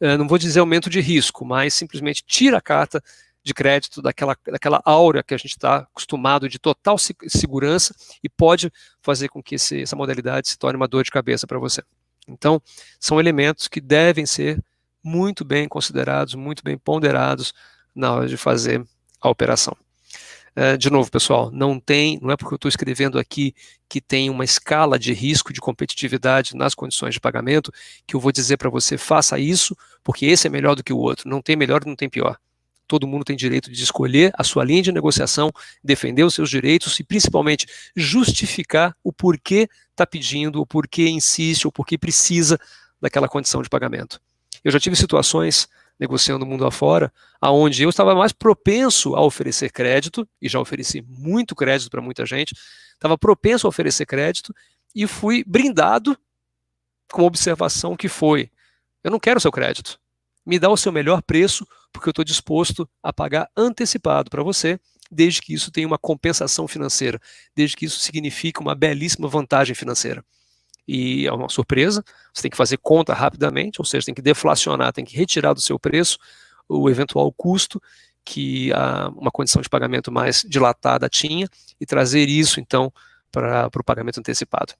B: não vou dizer aumento de risco, mas simplesmente tira a carta de crédito daquela aura que a gente está acostumado de total segurança e pode fazer com que essa modalidade se torne uma dor de cabeça para você. Então, são elementos que devem ser muito bem considerados, muito bem ponderados na hora de fazer a operação. De novo, pessoal, não é porque eu estou escrevendo aqui que tem uma escala de risco de competitividade nas condições de pagamento que eu vou dizer para você, faça isso, porque esse é melhor do que o outro. Não tem melhor e não tem pior. Todo mundo tem direito de escolher a sua linha de negociação, defender os seus direitos e, principalmente, justificar o porquê está pedindo, o porquê insiste, o porquê precisa daquela condição de pagamento. Eu já tive situações negociando o mundo afora, aonde eu estava mais propenso a oferecer crédito, e já ofereci muito crédito para muita gente, estava propenso a oferecer crédito e fui brindado com uma observação que foi: eu não quero o seu crédito, me dá o seu melhor preço, porque eu estou disposto a pagar antecipado para você, desde que isso tenha uma compensação financeira, desde que isso signifique uma belíssima vantagem financeira. E é uma surpresa, você tem que fazer conta rapidamente, ou seja, tem que deflacionar, tem que retirar do seu preço o eventual custo que uma condição de pagamento mais dilatada tinha e trazer isso, então, para o pagamento antecipado.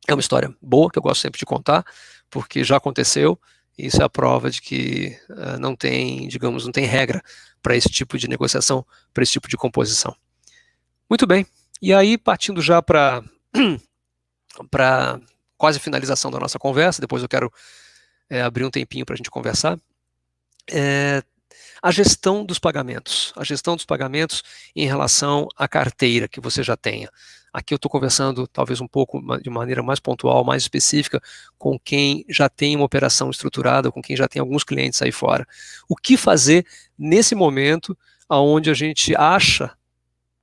B: É uma história boa, que eu gosto sempre de contar, porque já aconteceu, e isso é a prova de que não tem, digamos, não tem regra para esse tipo de negociação, para esse tipo de composição. Muito bem, e aí partindo já para quase finalização da nossa conversa, depois eu quero abrir um tempinho para a gente conversar, a gestão dos pagamentos em relação à carteira que você já tenha. Aqui eu estou conversando talvez um pouco de maneira mais pontual, mais específica, com quem já tem uma operação estruturada, com quem já tem alguns clientes aí fora. O que fazer nesse momento onde a gente acha,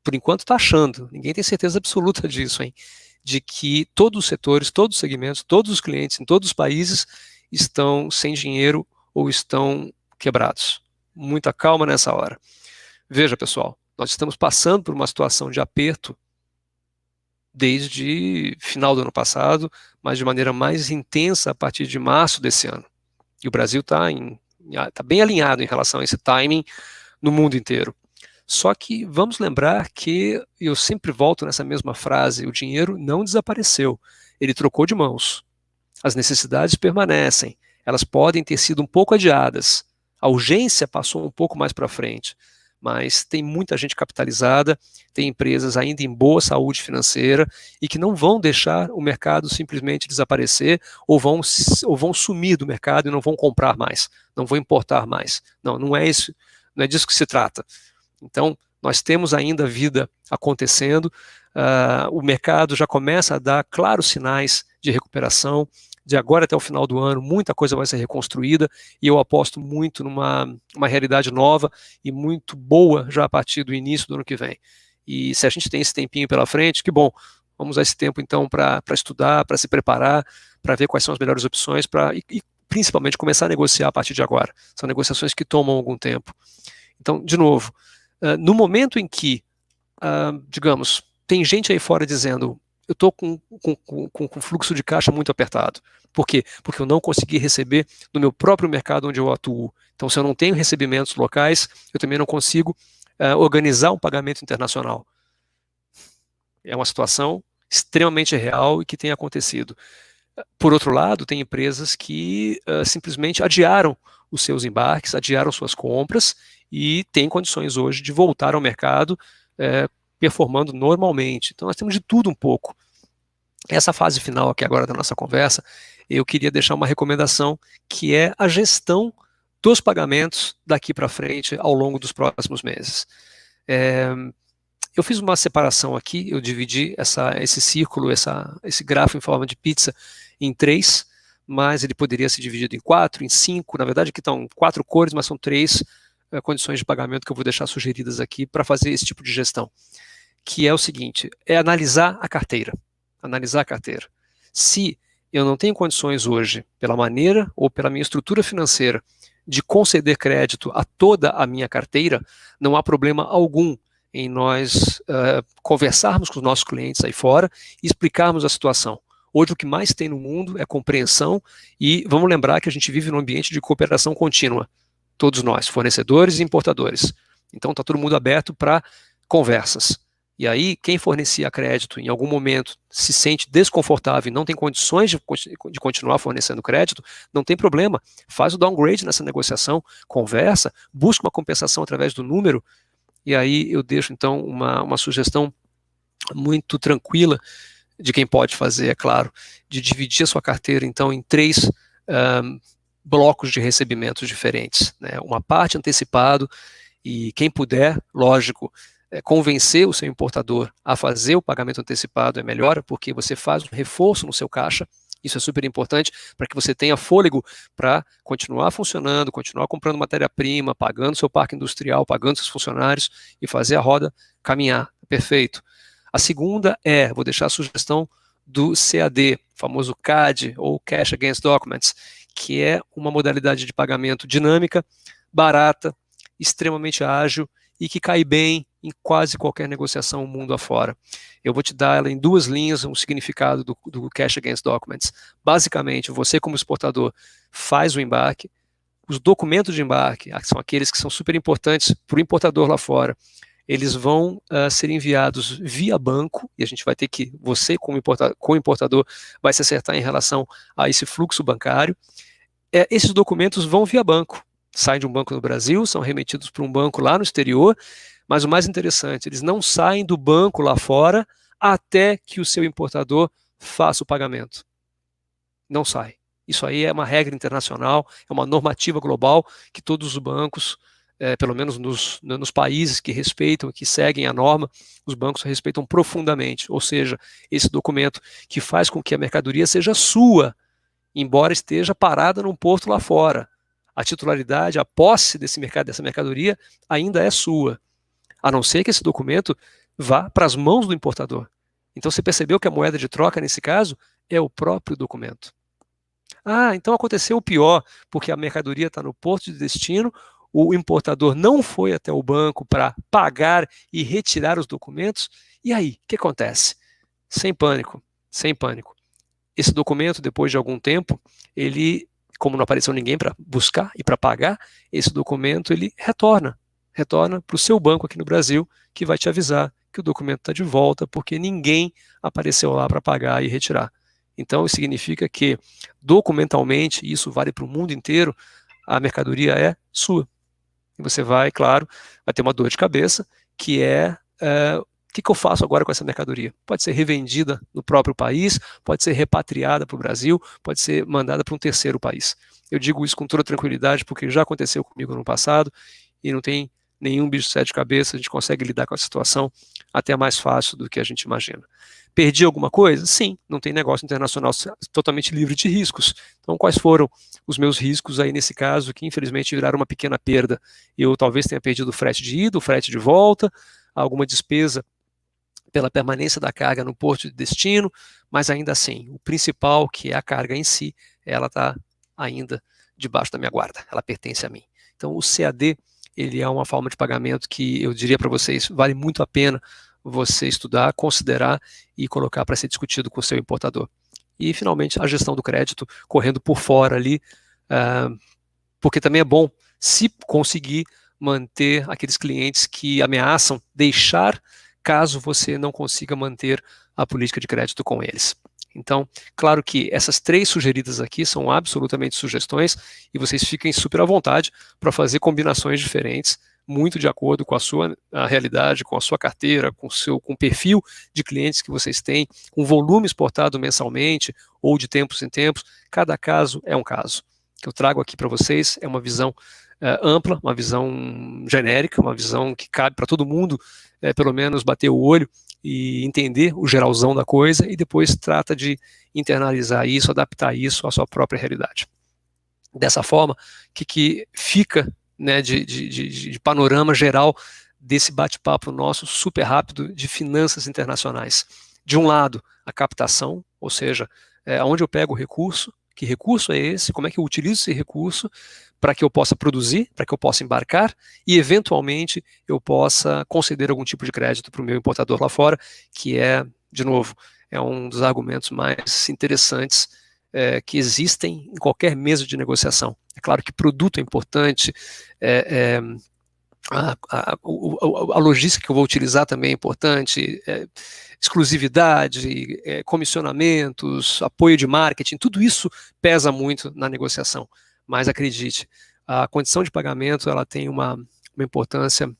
B: por enquanto está achando, ninguém tem certeza absoluta disso, hein? De que todos os setores, todos os segmentos, todos os clientes em todos os países estão sem dinheiro ou estão quebrados. Muita calma nessa hora. Veja, pessoal, nós estamos passando por uma situação de aperto desde final do ano passado, mas de maneira mais intensa a partir de março desse ano. E o Brasil está bem alinhado em relação a esse timing no mundo inteiro. Só que vamos lembrar que, eu sempre volto nessa mesma frase, o dinheiro não desapareceu, ele trocou de mãos. As necessidades permanecem, elas podem ter sido um pouco adiadas, a urgência passou um pouco mais para frente, mas tem muita gente capitalizada, tem empresas ainda em boa saúde financeira e que não vão deixar o mercado simplesmente desaparecer ou vão sumir do mercado e não vão comprar mais, não vão importar mais. Não é isso, não é disso que se trata. Então, nós temos ainda vida acontecendo, o mercado já começa a dar claros sinais de recuperação, de agora até o final do ano, muita coisa vai ser reconstruída, e eu aposto muito numa realidade nova e muito boa já a partir do início do ano que vem. E se a gente tem esse tempinho pela frente, que bom, vamos usar esse tempo então para estudar, para se preparar, para ver quais são as melhores opções, e principalmente começar a negociar a partir de agora. São negociações que tomam algum tempo. Então, de novo, no momento em que, digamos, tem gente aí fora dizendo: eu estou com fluxo de caixa muito apertado. Por quê? Porque eu não consegui receber no meu próprio mercado onde eu atuo. Então, se eu não tenho recebimentos locais, eu também não consigo organizar um pagamento internacional. É uma situação extremamente real e que tem acontecido. Por outro lado, tem empresas que simplesmente adiaram os seus embarques, adiaram suas compras e têm condições hoje de voltar ao mercado performando normalmente. Então nós temos de tudo um pouco. Essa fase final aqui agora da nossa conversa, eu queria deixar uma recomendação, que é a gestão dos pagamentos daqui para frente ao longo dos próximos meses. Eu fiz uma separação aqui, eu dividi esse círculo, esse grafo em forma de pizza em 3, mas ele poderia ser dividido em 4, em 5, na verdade aqui estão 4 cores, mas são 3 condições de pagamento que eu vou deixar sugeridas aqui para fazer esse tipo de gestão, que é o seguinte: é analisar a carteira. Se eu não tenho condições hoje, pela maneira ou pela minha estrutura financeira, de conceder crédito a toda a minha carteira, não há problema algum em nós conversarmos com os nossos clientes aí fora e explicarmos a situação. Hoje o que mais tem no mundo é compreensão, e vamos lembrar que a gente vive num ambiente de cooperação contínua, todos nós, fornecedores e importadores. Então está todo mundo aberto para conversas. E aí, quem fornecia crédito em algum momento se sente desconfortável e não tem condições de continuar fornecendo crédito, não tem problema. Faz o downgrade nessa negociação, conversa, busca uma compensação através do número, e aí eu deixo, então, uma sugestão muito tranquila de quem pode fazer, é claro, de dividir a sua carteira, então, em 3 blocos de recebimentos diferentes, né? Uma parte antecipado, e quem puder, lógico, convencer o seu importador a fazer o pagamento antecipado é melhor, porque você faz um reforço no seu caixa. Isso é super importante para que você tenha fôlego para continuar funcionando, continuar comprando matéria-prima, pagando seu parque industrial, pagando seus funcionários e fazer a roda caminhar. Perfeito. A segunda vou deixar a sugestão do CAD, famoso CAD, ou Cash Against Documents, que é uma modalidade de pagamento dinâmica, barata, extremamente ágil e que cai bem em quase qualquer negociação mundo afora. Eu vou te dar ela em 2 linhas, um significado do Cash Against Documents. Basicamente, você como exportador faz o embarque, os documentos de embarque, que são aqueles que são super importantes para o importador lá fora, eles vão ser enviados via banco, e a gente vai ter que, você como importador, vai se acertar em relação a esse fluxo bancário. Esses documentos vão via banco, saem de um banco no Brasil, são remetidos para um banco lá no exterior, mas o mais interessante, eles não saem do banco lá fora até que o seu importador faça o pagamento. Não sai. Isso aí é uma regra internacional, é uma normativa global que todos os bancos, pelo menos nos países que respeitam, que seguem a norma, os bancos respeitam profundamente. Ou seja, esse documento que faz com que a mercadoria seja sua, embora esteja parada num porto lá fora. A titularidade, a posse dessa mercadoria ainda é sua, a não ser que esse documento vá para as mãos do importador. Então você percebeu que a moeda de troca, nesse caso, é o próprio documento. Então aconteceu o pior, porque a mercadoria está no porto de destino, o importador não foi até o banco para pagar e retirar os documentos, e aí, o que acontece? Sem pânico, sem pânico. Esse documento, depois de algum tempo, ele, como não apareceu ninguém para buscar e para pagar, esse documento ele retorna para o seu banco aqui no Brasil, que vai te avisar que o documento está de volta, porque ninguém apareceu lá para pagar e retirar. Então, isso significa que, documentalmente, e isso vale para o mundo inteiro, a mercadoria é sua. E você vai, claro, vai ter uma dor de cabeça, que é o que eu faço agora com essa mercadoria? Pode ser revendida no próprio país, pode ser repatriada para o Brasil, pode ser mandada para um terceiro país. Eu digo isso com toda tranquilidade, porque já aconteceu comigo no passado, e não tem nenhum bicho de 7 cabeças, a gente consegue lidar com a situação até mais fácil do que a gente imagina. Perdi alguma coisa? Sim, não tem negócio internacional totalmente livre de riscos. Então, quais foram os meus riscos aí nesse caso, que infelizmente viraram uma pequena perda? Eu talvez tenha perdido o frete de ida, o frete de volta, alguma despesa pela permanência da carga no porto de destino, mas ainda assim, o principal, que é a carga em si, ela está ainda debaixo da minha guarda, ela pertence a mim. Então, o CAD, ele é uma forma de pagamento que eu diria para vocês, vale muito a pena você estudar, considerar e colocar para ser discutido com o seu importador. E, finalmente, a gestão do crédito correndo por fora ali, porque também é bom se conseguir manter aqueles clientes que ameaçam deixar caso você não consiga manter a política de crédito com eles. Então, claro que essas 3 sugeridas aqui são absolutamente sugestões e vocês fiquem super à vontade para fazer combinações diferentes, muito de acordo com a sua realidade, com a sua carteira, com o perfil de clientes que vocês têm, com volume exportado mensalmente ou de tempos em tempos. Cada caso é um caso. O que eu trago aqui para vocês é uma visão ampla, uma visão genérica, uma visão que cabe para todo mundo, pelo menos bater o olho e entender o geralzão da coisa, e depois trata de internalizar isso, adaptar isso à sua própria realidade. Dessa forma, o que fica, né, de panorama geral desse bate-papo nosso super rápido de finanças internacionais? De um lado, a captação, ou seja, onde eu pego o recurso, que recurso é esse, como é que eu utilizo esse recurso para que eu possa produzir, para que eu possa embarcar e, eventualmente, eu possa conceder algum tipo de crédito para o meu importador lá fora, que é, de novo, é um dos argumentos mais interessantes que existem em qualquer mesa de negociação. É claro que produto é importante, a logística que eu vou utilizar também é importante, exclusividade, comissionamentos, apoio de marketing, tudo isso pesa muito na negociação. Mas acredite, a condição de pagamento ela tem uma importância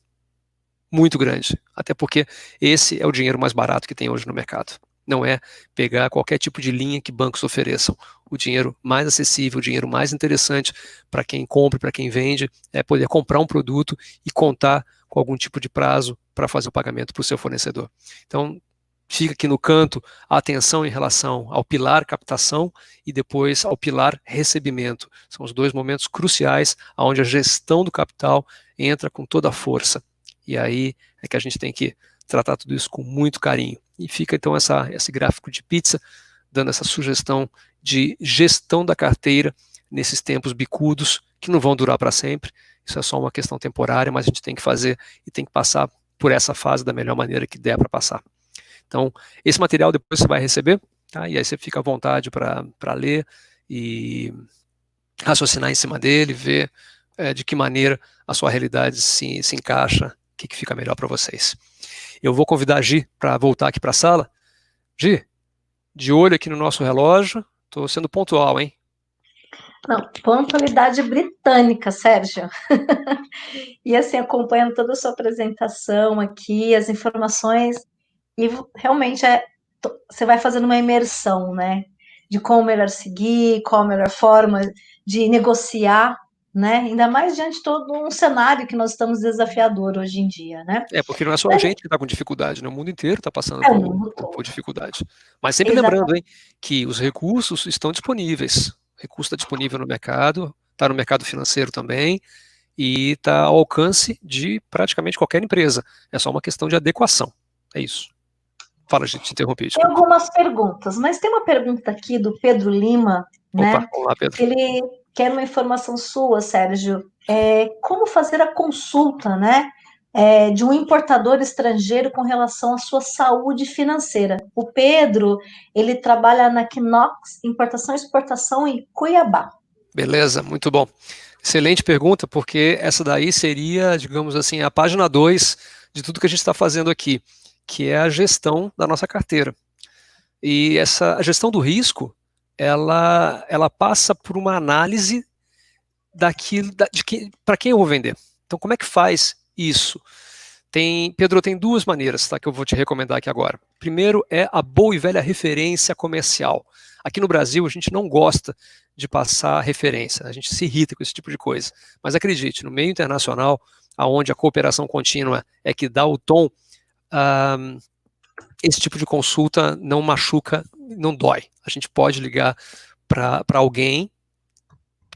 B: muito grande, até porque esse é o dinheiro mais barato que tem hoje no mercado. Não é pegar qualquer tipo de linha que bancos ofereçam. O dinheiro mais acessível, o dinheiro mais interessante para quem compra, para quem vende, é poder comprar um produto e contar com algum tipo de prazo para fazer o pagamento para o seu fornecedor. Então, fica aqui no canto a atenção em relação ao pilar captação e depois ao pilar recebimento. São os dois momentos cruciais onde a gestão do capital entra com toda a força. E aí é que a gente tem que tratar tudo isso com muito carinho. E fica então esse gráfico de pizza, dando essa sugestão de gestão da carteira nesses tempos bicudos, que não vão durar para sempre. Isso é só uma questão temporária, mas a gente tem que fazer e tem que passar por essa fase da melhor maneira que der para passar. Então, esse material depois você vai receber, tá? E aí você fica à vontade para ler e raciocinar em cima dele, ver de que maneira a sua realidade se encaixa, o que fica melhor para vocês. Eu vou convidar a Gi para voltar aqui para a sala. Gi, de olho aqui no nosso relógio, estou sendo pontual, hein?
A: Não, pontualidade britânica, Sérgio. E assim, acompanhando toda a sua apresentação aqui, as informações, e realmente você vai fazendo uma imersão, né? De como melhor seguir, qual a melhor forma de negociar, né? Ainda mais diante de todo um cenário que nós estamos desafiador hoje em dia, né?
B: Porque não é só a gente que está com dificuldade, né? O mundo inteiro está passando por dificuldade. Mas sempre lembrando, hein, que os recursos estão disponíveis. O recurso está disponível no mercado, está no mercado financeiro também, e está ao alcance de praticamente qualquer empresa. É só uma questão de adequação. É isso. Fala, gente, te interrompi.
A: Tem algumas perguntas, mas tem uma pergunta aqui do Pedro Lima, né?
B: Opa, vamos lá, Pedro.
A: Ele quer uma informação sua, Sérgio. Como fazer a consulta, né? De um importador estrangeiro com relação à sua saúde financeira. O Pedro, ele trabalha na Quinox Importação e Exportação em Cuiabá.
B: Beleza, muito bom. Excelente pergunta, porque essa daí seria, digamos assim, a página 2 de tudo que a gente está fazendo aqui, que é a gestão da nossa carteira. E a gestão do risco, ela passa por uma análise daquilo, para quem eu vou vender. Então, como é que faz isso? Pedro, tem duas maneiras, tá, que eu vou te recomendar aqui agora. Primeiro é a boa e velha referência comercial. Aqui no Brasil, a gente não gosta de passar referência, a gente se irrita com esse tipo de coisa. Mas acredite, no meio internacional, onde a cooperação contínua é que dá o tom, esse tipo de consulta não machuca, não dói. A gente pode ligar para alguém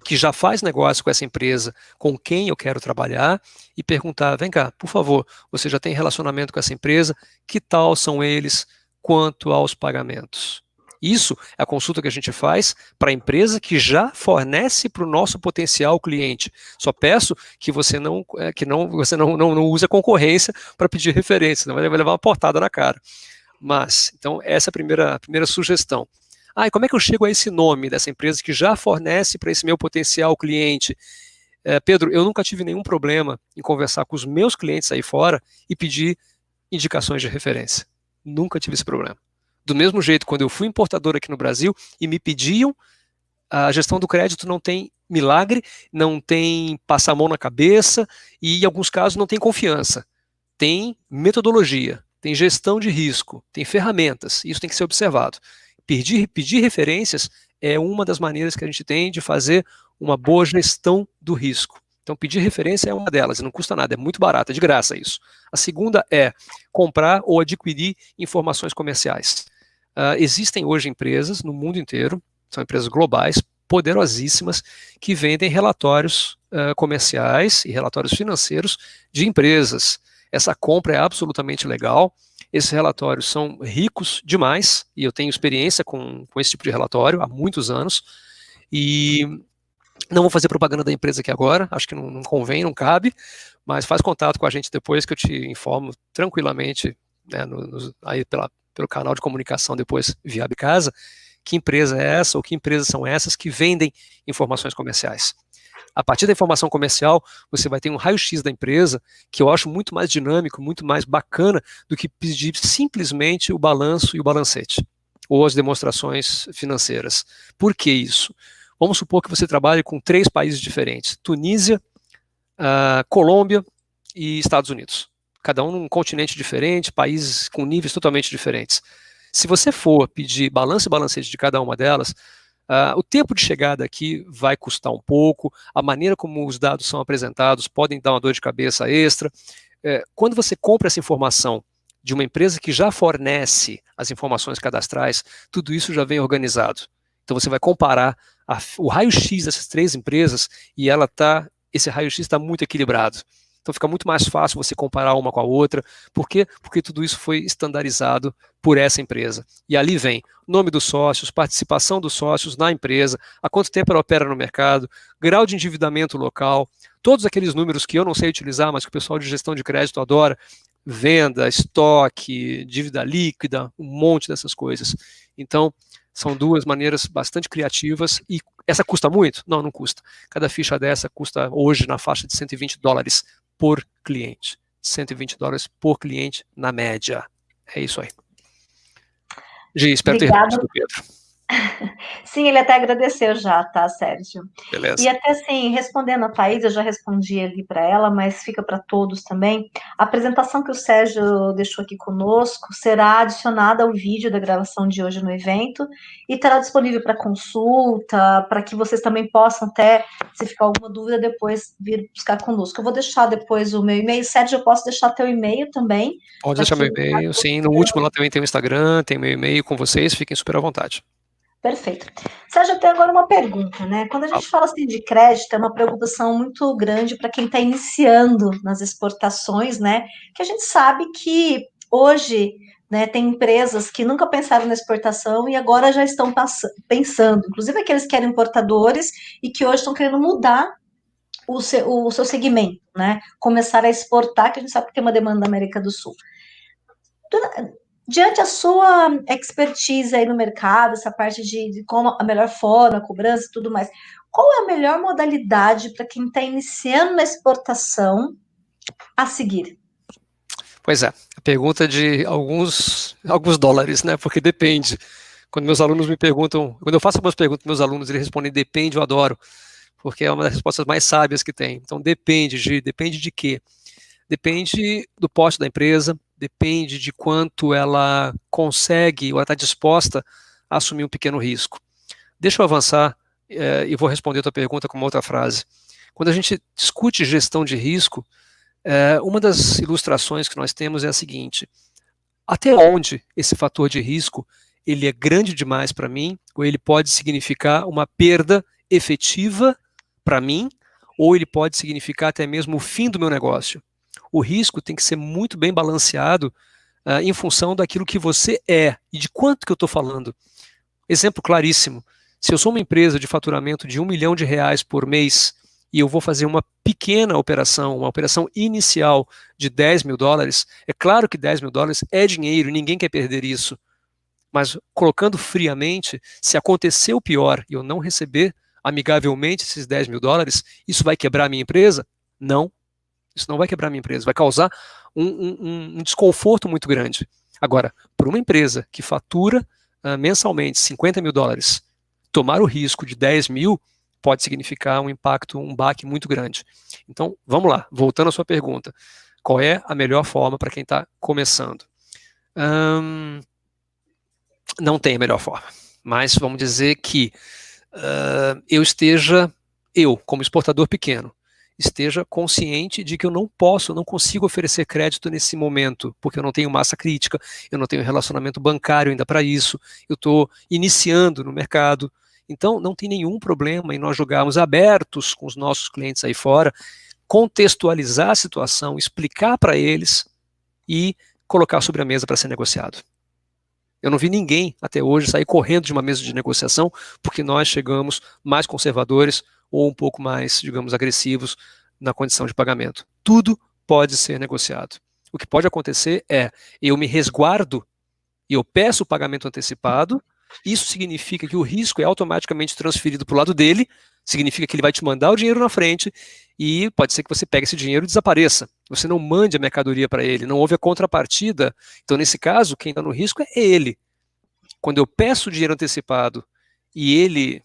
B: que já faz negócio com essa empresa, com quem eu quero trabalhar, e perguntar, vem cá, por favor, você já tem relacionamento com essa empresa? Que tal são eles quanto aos pagamentos? Isso é a consulta que a gente faz para a empresa que já fornece para o nosso potencial cliente. Só peço que você não use a concorrência para pedir referência, senão vai levar uma portada na cara. Mas, então, essa é a primeira sugestão. E como é que eu chego a esse nome dessa empresa que já fornece para esse meu potencial cliente? Pedro, eu nunca tive nenhum problema em conversar com os meus clientes aí fora e pedir indicações de referência. Nunca tive esse problema. Do mesmo jeito, quando eu fui importador aqui no Brasil e me pediam, a gestão do crédito não tem milagre, não tem passar a mão na cabeça e, em alguns casos, não tem confiança. Tem metodologia, tem gestão de risco, tem ferramentas. Isso tem que ser observado. Pedir referências é uma das maneiras que a gente tem de fazer uma boa gestão do risco. Então, pedir referência é uma delas, não custa nada, é muito barato, é de graça isso. A segunda é comprar ou adquirir informações comerciais. Existem hoje empresas no mundo inteiro, são empresas globais, poderosíssimas, que vendem relatórios comerciais e relatórios financeiros de empresas. Essa compra é absolutamente legal. Esses relatórios são ricos demais, e eu tenho experiência com esse tipo de relatório há muitos anos, e não vou fazer propaganda da empresa aqui agora, acho que não convém, não cabe, mas faz contato com a gente depois que eu te informo tranquilamente, né, aí pelo canal de comunicação depois via Abicasa, que empresa é essa ou que empresas são essas que vendem informações comerciais. A partir da informação comercial, você vai ter um raio-x da empresa, que eu acho muito mais dinâmico, muito mais bacana do que pedir simplesmente o balanço e o balancete, ou as demonstrações financeiras. Por que isso? Vamos supor que você trabalhe com 3 países diferentes: Tunísia, Colômbia e Estados Unidos. Cada um num continente diferente, países com níveis totalmente diferentes. Se você for pedir balanço e balancete de cada uma delas, o tempo de chegada aqui vai custar um pouco, a maneira como os dados são apresentados podem dar uma dor de cabeça extra. Quando você compra essa informação de uma empresa que já fornece as informações cadastrais, tudo isso já vem organizado. Então você vai comparar o raio-x dessas 3 empresas e esse raio-x está muito equilibrado. Então fica muito mais fácil você comparar uma com a outra. Por quê? Porque tudo isso foi estandarizado por essa empresa. E ali vem nome dos sócios, participação dos sócios na empresa, há quanto tempo ela opera no mercado, grau de endividamento local, todos aqueles números que eu não sei utilizar, mas que o pessoal de gestão de crédito adora, venda, estoque, dívida líquida, um monte dessas coisas. Então, são 2 maneiras bastante criativas. E essa custa muito? Não, não custa. Cada ficha dessa custa hoje na faixa de $120 por cliente. $120 por cliente na média. É isso aí. Gi, espero ter respondido, Pedro.
A: Sim, ele até agradeceu já, tá, Sérgio?
B: Beleza.
A: E até assim, respondendo a Thaís, eu já respondi ali para ela, mas fica para todos também. A apresentação que o Sérgio deixou aqui conosco será adicionada ao vídeo da gravação de hoje no evento e estará disponível para consulta, para que vocês também possam até, se ficar alguma dúvida, depois vir buscar conosco. Eu vou deixar depois o meu e-mail. Sérgio, eu posso deixar teu e-mail também?
B: Pode deixar meu e-mail, sim. No último lá também tem o Instagram, tem meu e-mail com vocês, fiquem super à vontade.
A: Perfeito. Sérgio, eu tenho agora uma pergunta, né? Quando a gente fala assim de crédito, é uma preocupação muito grande para quem está iniciando nas exportações, né? Que a gente sabe que hoje, né, tem empresas que nunca pensaram na exportação e agora já estão pensando, inclusive aqueles que eram importadores e que hoje estão querendo mudar o seu segmento, né? Começar a exportar, que a gente sabe que tem uma demanda da América do Sul. Diante a sua expertise aí no mercado, essa parte de como a melhor forma, a cobrança e tudo mais, qual é a melhor modalidade para quem está iniciando na exportação a seguir?
B: Pois é, a pergunta de alguns dólares, né? Porque depende. Quando meus alunos me perguntam, quando eu faço algumas perguntas para meus alunos, eles respondem depende, eu adoro, porque é uma das respostas mais sábias que tem. Então depende, Gi, depende de quê? Depende do porte da empresa, depende de quanto ela consegue ou ela está disposta a assumir um pequeno risco. Deixa eu avançar e vou responder a tua pergunta com uma outra frase. Quando a gente discute gestão de risco, uma das ilustrações que nós temos é a seguinte: até onde esse fator de risco ele é grande demais para mim, ou ele pode significar uma perda efetiva para mim, ou ele pode significar até mesmo o fim do meu negócio. O risco tem que ser muito bem balanceado em função daquilo que você é e de quanto que eu estou falando. Exemplo claríssimo: se eu sou uma empresa de faturamento de R$1 milhão por mês e eu vou fazer uma pequena operação, uma operação inicial de $10 mil, é claro que $10 mil é dinheiro e ninguém quer perder isso. Mas colocando friamente, se acontecer o pior e eu não receber amigavelmente esses $10 mil, isso vai quebrar a minha empresa? Não. Isso não vai quebrar a minha empresa, vai causar um desconforto muito grande. Agora, para uma empresa que fatura mensalmente $50 mil, tomar o risco de 10 mil pode significar um impacto, um baque muito grande. Então, vamos lá, voltando à sua pergunta. Qual é a melhor forma para quem está começando? Não tem a melhor forma, mas vamos dizer que eu, como exportador pequeno, esteja consciente de que eu não consigo oferecer crédito nesse momento, porque eu não tenho massa crítica, eu não tenho relacionamento bancário ainda para isso, eu estou iniciando no mercado. Então, não tem nenhum problema em nós jogarmos abertos com os nossos clientes aí fora, contextualizar a situação, explicar para eles e colocar sobre a mesa para ser negociado. Eu não vi ninguém até hoje sair correndo de uma mesa de negociação porque nós chegamos mais conservadores ou um pouco mais, digamos, agressivos na condição de pagamento. Tudo pode ser negociado. O que pode acontecer é eu me resguardo e eu peço o pagamento antecipado, Isso significa que o risco é automaticamente transferido para o lado dele, significa que ele vai te mandar o dinheiro na frente e pode ser que você pegue esse dinheiro e desapareça. Você não mande a mercadoria para ele, não houve a contrapartida. Então, nesse caso, quem está no risco é ele. Quando eu peço o dinheiro antecipado e ele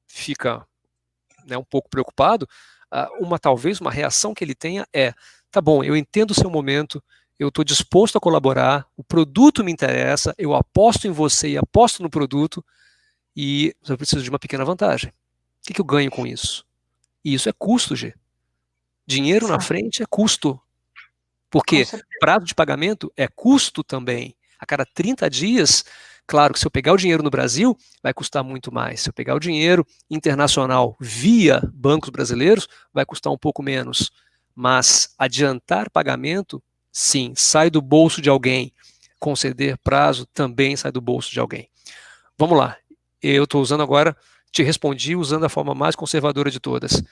B: fica, né, um pouco preocupado, talvez uma reação que ele tenha é: tá bom, eu entendo o seu momento, eu estou disposto a colaborar, o produto me interessa, eu aposto em você e aposto no produto, e eu preciso de uma pequena vantagem. O que eu ganho com isso? E isso é custo, G. Dinheiro na frente é custo. Porque prazo de pagamento é custo também. A cada 30 dias, claro que se eu pegar o dinheiro no Brasil, vai custar muito mais. Se eu pegar o dinheiro internacional via bancos brasileiros, vai custar um pouco menos. Mas adiantar pagamento, sim, sai do bolso de alguém. Conceder prazo também sai do bolso de alguém. Vamos lá. Eu estou usando agora, te respondi usando a forma mais conservadora de todas.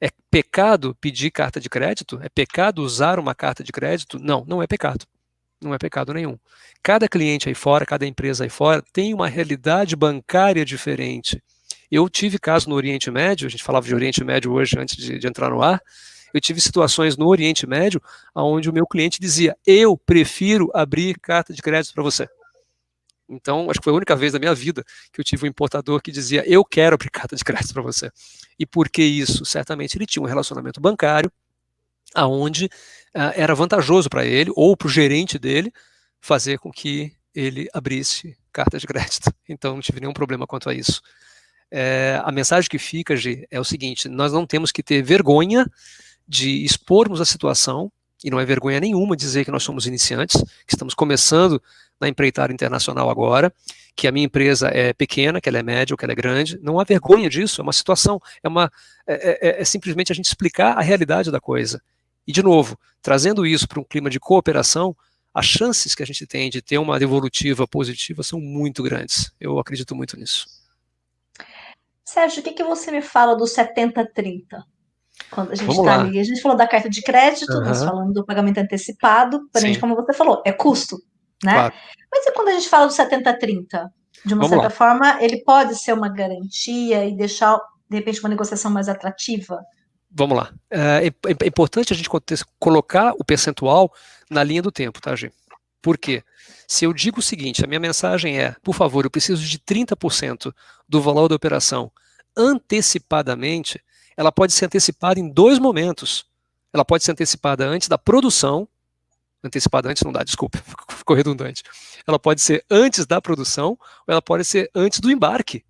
B: É pecado pedir carta de crédito? É pecado usar uma carta de crédito? Não, não é pecado. Não é pecado nenhum. Cada cliente aí fora, cada empresa aí fora tem uma realidade bancária diferente. Eu tive caso no Oriente Médio, a gente falava de Oriente Médio hoje antes de entrar no ar, eu tive situações no Oriente Médio onde o meu cliente dizia: eu prefiro abrir carta de crédito para você. Então, acho que foi a única vez da minha vida que eu tive um importador que dizia: eu quero abrir carta de crédito para você. E por que isso? Certamente ele tinha um relacionamento bancário aonde era vantajoso para ele ou para o gerente dele fazer com que ele abrisse carta de crédito. Então, não tive nenhum problema quanto a isso. A mensagem que fica, Gi, é o seguinte: nós não temos que ter vergonha de expormos a situação, e não é vergonha nenhuma dizer que nós somos iniciantes, que estamos começando na empreitada internacional agora, que a minha empresa é pequena, que ela é média ou que ela é grande. Não há vergonha disso, é uma situação, é simplesmente a gente explicar a realidade da coisa. E, de novo, trazendo isso para um clima de cooperação, as chances que a gente tem de ter uma devolutiva positiva são muito grandes. Eu acredito muito nisso.
A: Sérgio, o que você me fala do 70-30? Quando a gente está ali, a gente falou da carta de crédito, nós falamos do pagamento antecipado, porém, como você falou, é custo, né? Claro. Mas e quando a gente fala do 70-30? De uma certa forma, ele pode ser uma garantia e deixar, de repente, uma negociação mais atrativa?
B: Vamos lá. É importante a gente colocar o percentual na linha do tempo, tá, Gi? Por quê? Se eu digo o seguinte, a minha mensagem é: por favor, eu preciso de 30% do valor da operação antecipadamente, ela pode ser antecipada em dois momentos. Ela pode ser antecipada antes da produção. Antecipada antes não dá, desculpa, ficou redundante. Ela pode ser antes da produção ou ela pode ser antes do embarque.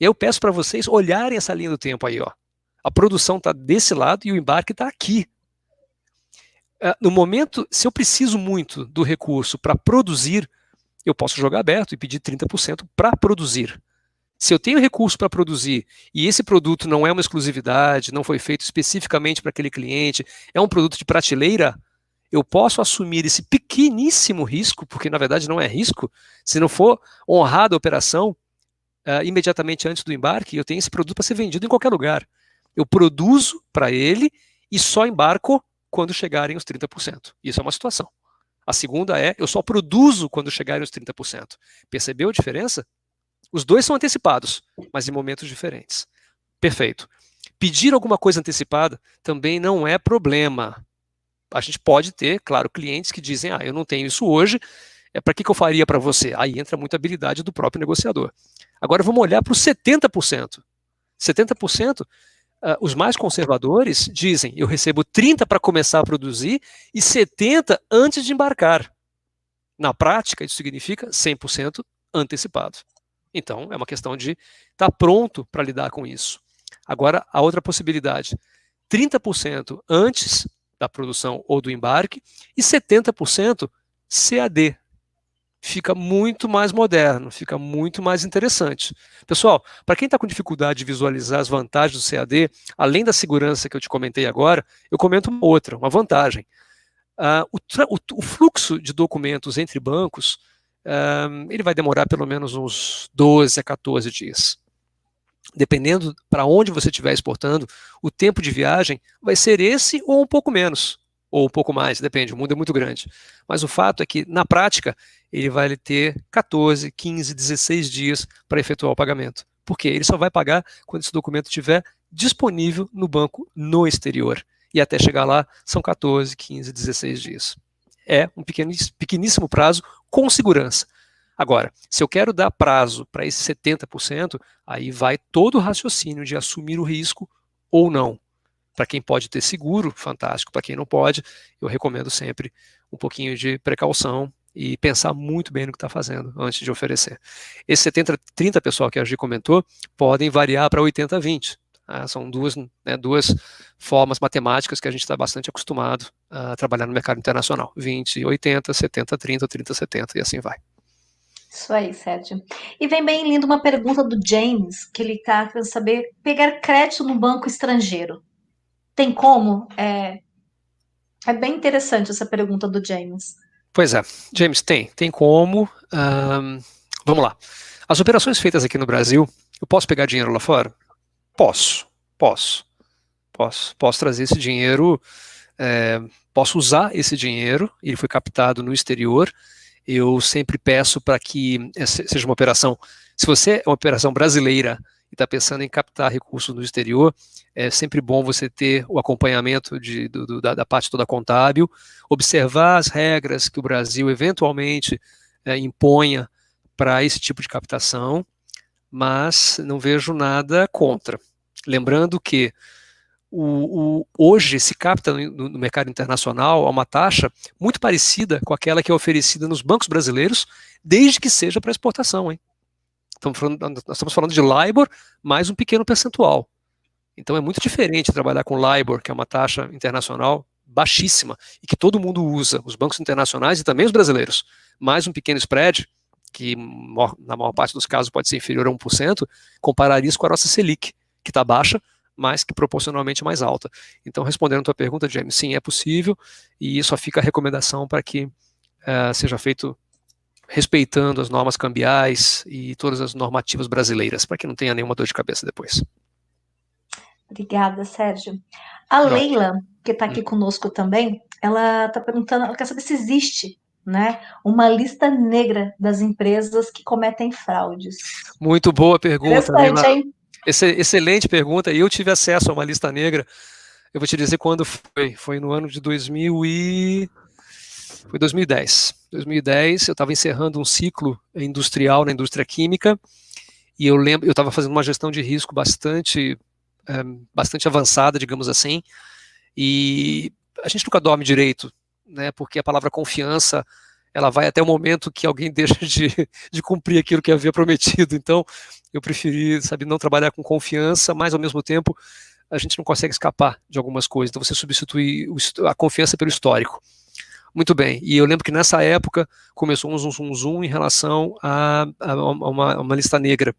B: E eu peço para vocês olharem essa linha do tempo aí, ó. A produção está desse lado e o embarque está aqui. No momento, se eu preciso muito do recurso para produzir, eu posso jogar aberto e pedir 30% para produzir. Se eu tenho recurso para produzir e esse produto não é uma exclusividade, não foi feito especificamente para aquele cliente, é um produto de prateleira, eu posso assumir esse pequeníssimo risco, porque na verdade não é risco, se não for honrada a operação imediatamente antes do embarque, eu tenho esse produto para ser vendido em qualquer lugar. Eu produzo para ele e só embarco quando chegarem os 30%. Isso é uma situação. A segunda é: eu só produzo quando chegarem os 30%. Percebeu a diferença? Os dois são antecipados, mas em momentos diferentes. Perfeito. Pedir alguma coisa antecipada também não é problema. A gente pode ter, claro, clientes que dizem: eu não tenho isso hoje, para que eu faria para você? Aí entra muita habilidade do próprio negociador. Agora vamos olhar para os 70%. 70%, os mais conservadores dizem: eu recebo 30% para começar a produzir e 70% antes de embarcar. Na prática, isso significa 100% antecipado. Então, é uma questão de estar pronto para lidar com isso. Agora, a outra possibilidade: 30% antes da produção ou do embarque e 70% CAD. Fica muito mais moderno, fica muito mais interessante. Pessoal, para quem está com dificuldade de visualizar as vantagens do CAD, além da segurança que eu te comentei agora, eu comento uma outra, uma vantagem. O fluxo de documentos entre bancos, ele vai demorar pelo menos uns 12 a 14 dias. Dependendo para onde você estiver exportando, o tempo de viagem vai ser esse ou um pouco menos. ou um pouco mais, depende, o mundo é muito grande. Mas o fato é que, na prática, ele vai ter 14, 15, 16 dias para efetuar o pagamento. Por quê? Ele só vai pagar quando esse documento estiver disponível no banco no exterior. E até chegar lá, são 14, 15, 16 dias. É um pequeníssimo prazo com segurança. Agora, se eu quero dar prazo para esse 70%, aí vai todo o raciocínio de assumir o risco ou não. Para quem pode ter seguro, fantástico. Para quem não pode, eu recomendo sempre um pouquinho de precaução e pensar muito bem no que está fazendo antes de oferecer. Esse 70-30, pessoal, que a Gi comentou, podem variar para 80-20. São duas formas matemáticas que a gente está bastante acostumado a trabalhar no mercado internacional. 20-80, 70-30, 30-70 e assim vai.
A: Isso aí, Sérgio. E vem bem lindo uma pergunta do James, que ele está querendo saber, pegar crédito no banco estrangeiro. Tem como? É bem interessante essa pergunta do James.
B: Pois é, James, tem como. Vamos lá. As operações feitas aqui no Brasil, eu posso pegar dinheiro lá fora? Posso trazer esse dinheiro, posso usar esse dinheiro, ele foi captado no exterior. Eu sempre peço para que seja uma operação, se você é uma operação brasileira e está pensando em captar recursos no exterior, é sempre bom você ter o acompanhamento da parte toda contábil, observar as regras que o Brasil eventualmente imponha para esse tipo de captação, mas não vejo nada contra. Lembrando que hoje se capta no mercado internacional a uma taxa muito parecida com aquela que é oferecida nos bancos brasileiros, desde que seja para exportação, hein? Nós estamos falando de LIBOR mais um pequeno percentual. Então é muito diferente trabalhar com LIBOR, que é uma taxa internacional baixíssima e que todo mundo usa, os bancos internacionais e também os brasileiros, mais um pequeno spread, que na maior parte dos casos pode ser inferior a 1%, comparar isso com a nossa Selic, que está baixa, mas que proporcionalmente mais alta. Então, respondendo a tua pergunta, James, sim, é possível, e só fica a recomendação para que seja feito respeitando as normas cambiais e todas as normativas brasileiras, para que não tenha nenhuma dor de cabeça depois.
A: Obrigada, Sérgio. A Leila, que está aqui conosco também, ela está perguntando, ela quer saber se existe, né, uma lista negra das empresas que cometem fraudes.
B: Muito boa pergunta, Leila.
A: Hein?
B: Excelente pergunta, e eu tive acesso a uma lista negra, eu vou te dizer quando foi no ano de 2010. 2010, eu estava encerrando um ciclo industrial na indústria química, e eu estava fazendo uma gestão de risco bastante avançada, digamos assim, e a gente nunca dorme direito, né, porque a palavra confiança, ela vai até o momento que alguém deixa de cumprir aquilo que havia prometido. Então, eu preferi, não trabalhar com confiança, mas ao mesmo tempo a gente não consegue escapar de algumas coisas. Então, você substitui a confiança pelo histórico. Muito bem, e eu lembro que nessa época começou um zoom em relação a uma lista negra.